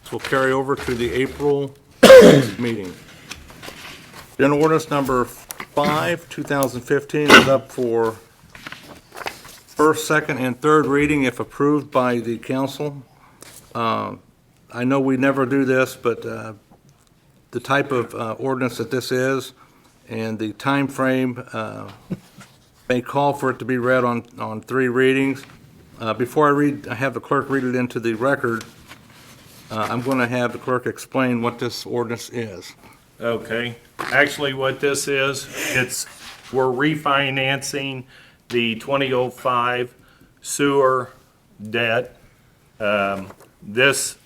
So we'll carry over to the April meeting. General Ordinance Number 5, 2015 is up for first, second, and third reading if approved by the council. I know we never do this, but the type of ordinance that this is and the time frame may call for it to be read on 3 readings. Before I have the clerk read it into the record, I'm going to have the clerk explain what this ordinance is. Okay, actually what this is, we're refinancing the 2005 sewer debt. This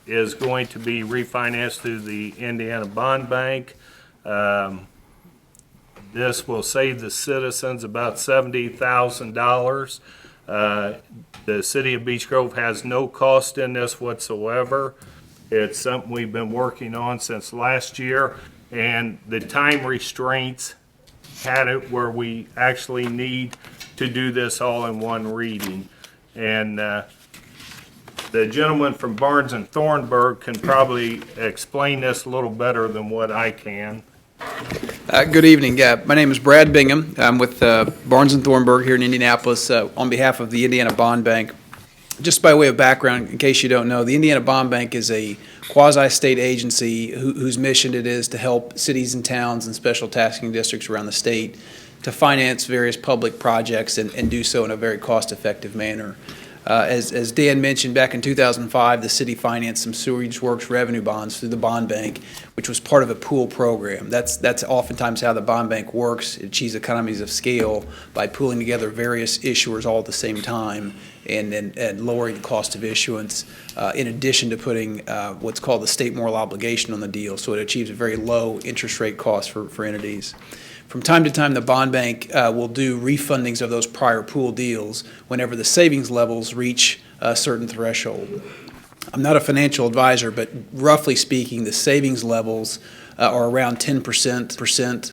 is going to be refinanced through the Indiana Bond Bank. This will save the citizens about $70,000. The City of Beech Grove has no cost in this whatsoever. It's something we've been working on since last year, and the time restraints had it where we actually need to do this all in one reading. And the gentleman from Barnes and Thornburg can probably explain this a little better than what I can. Good evening. My name is Brad Bingham. I'm with Barnes & Thornburg here in Indianapolis on behalf of the Indiana Bond Bank. Just by way of background, in case you don't know, the Indiana Bond Bank is a quasi-state agency whose mission it is to help cities and towns and special tasking districts around the state to finance various public projects and do so in a very cost-effective manner. As Dan mentioned, back in 2005, the city financed some sewage works revenue bonds through the bond bank, which was part of a pool program. That's oftentimes how the bond bank works. It achieves economies of scale by pooling together various issuers all at the same time and lowering the cost of issuance, in addition to putting what's called the state moral obligation on the deal. So it achieves a very low interest rate cost for entities. From time to time, the bond bank will do refundings of those prior pool deals whenever the savings levels reach a certain threshold. I'm not a financial advisor, but roughly speaking, the savings levels are around 10%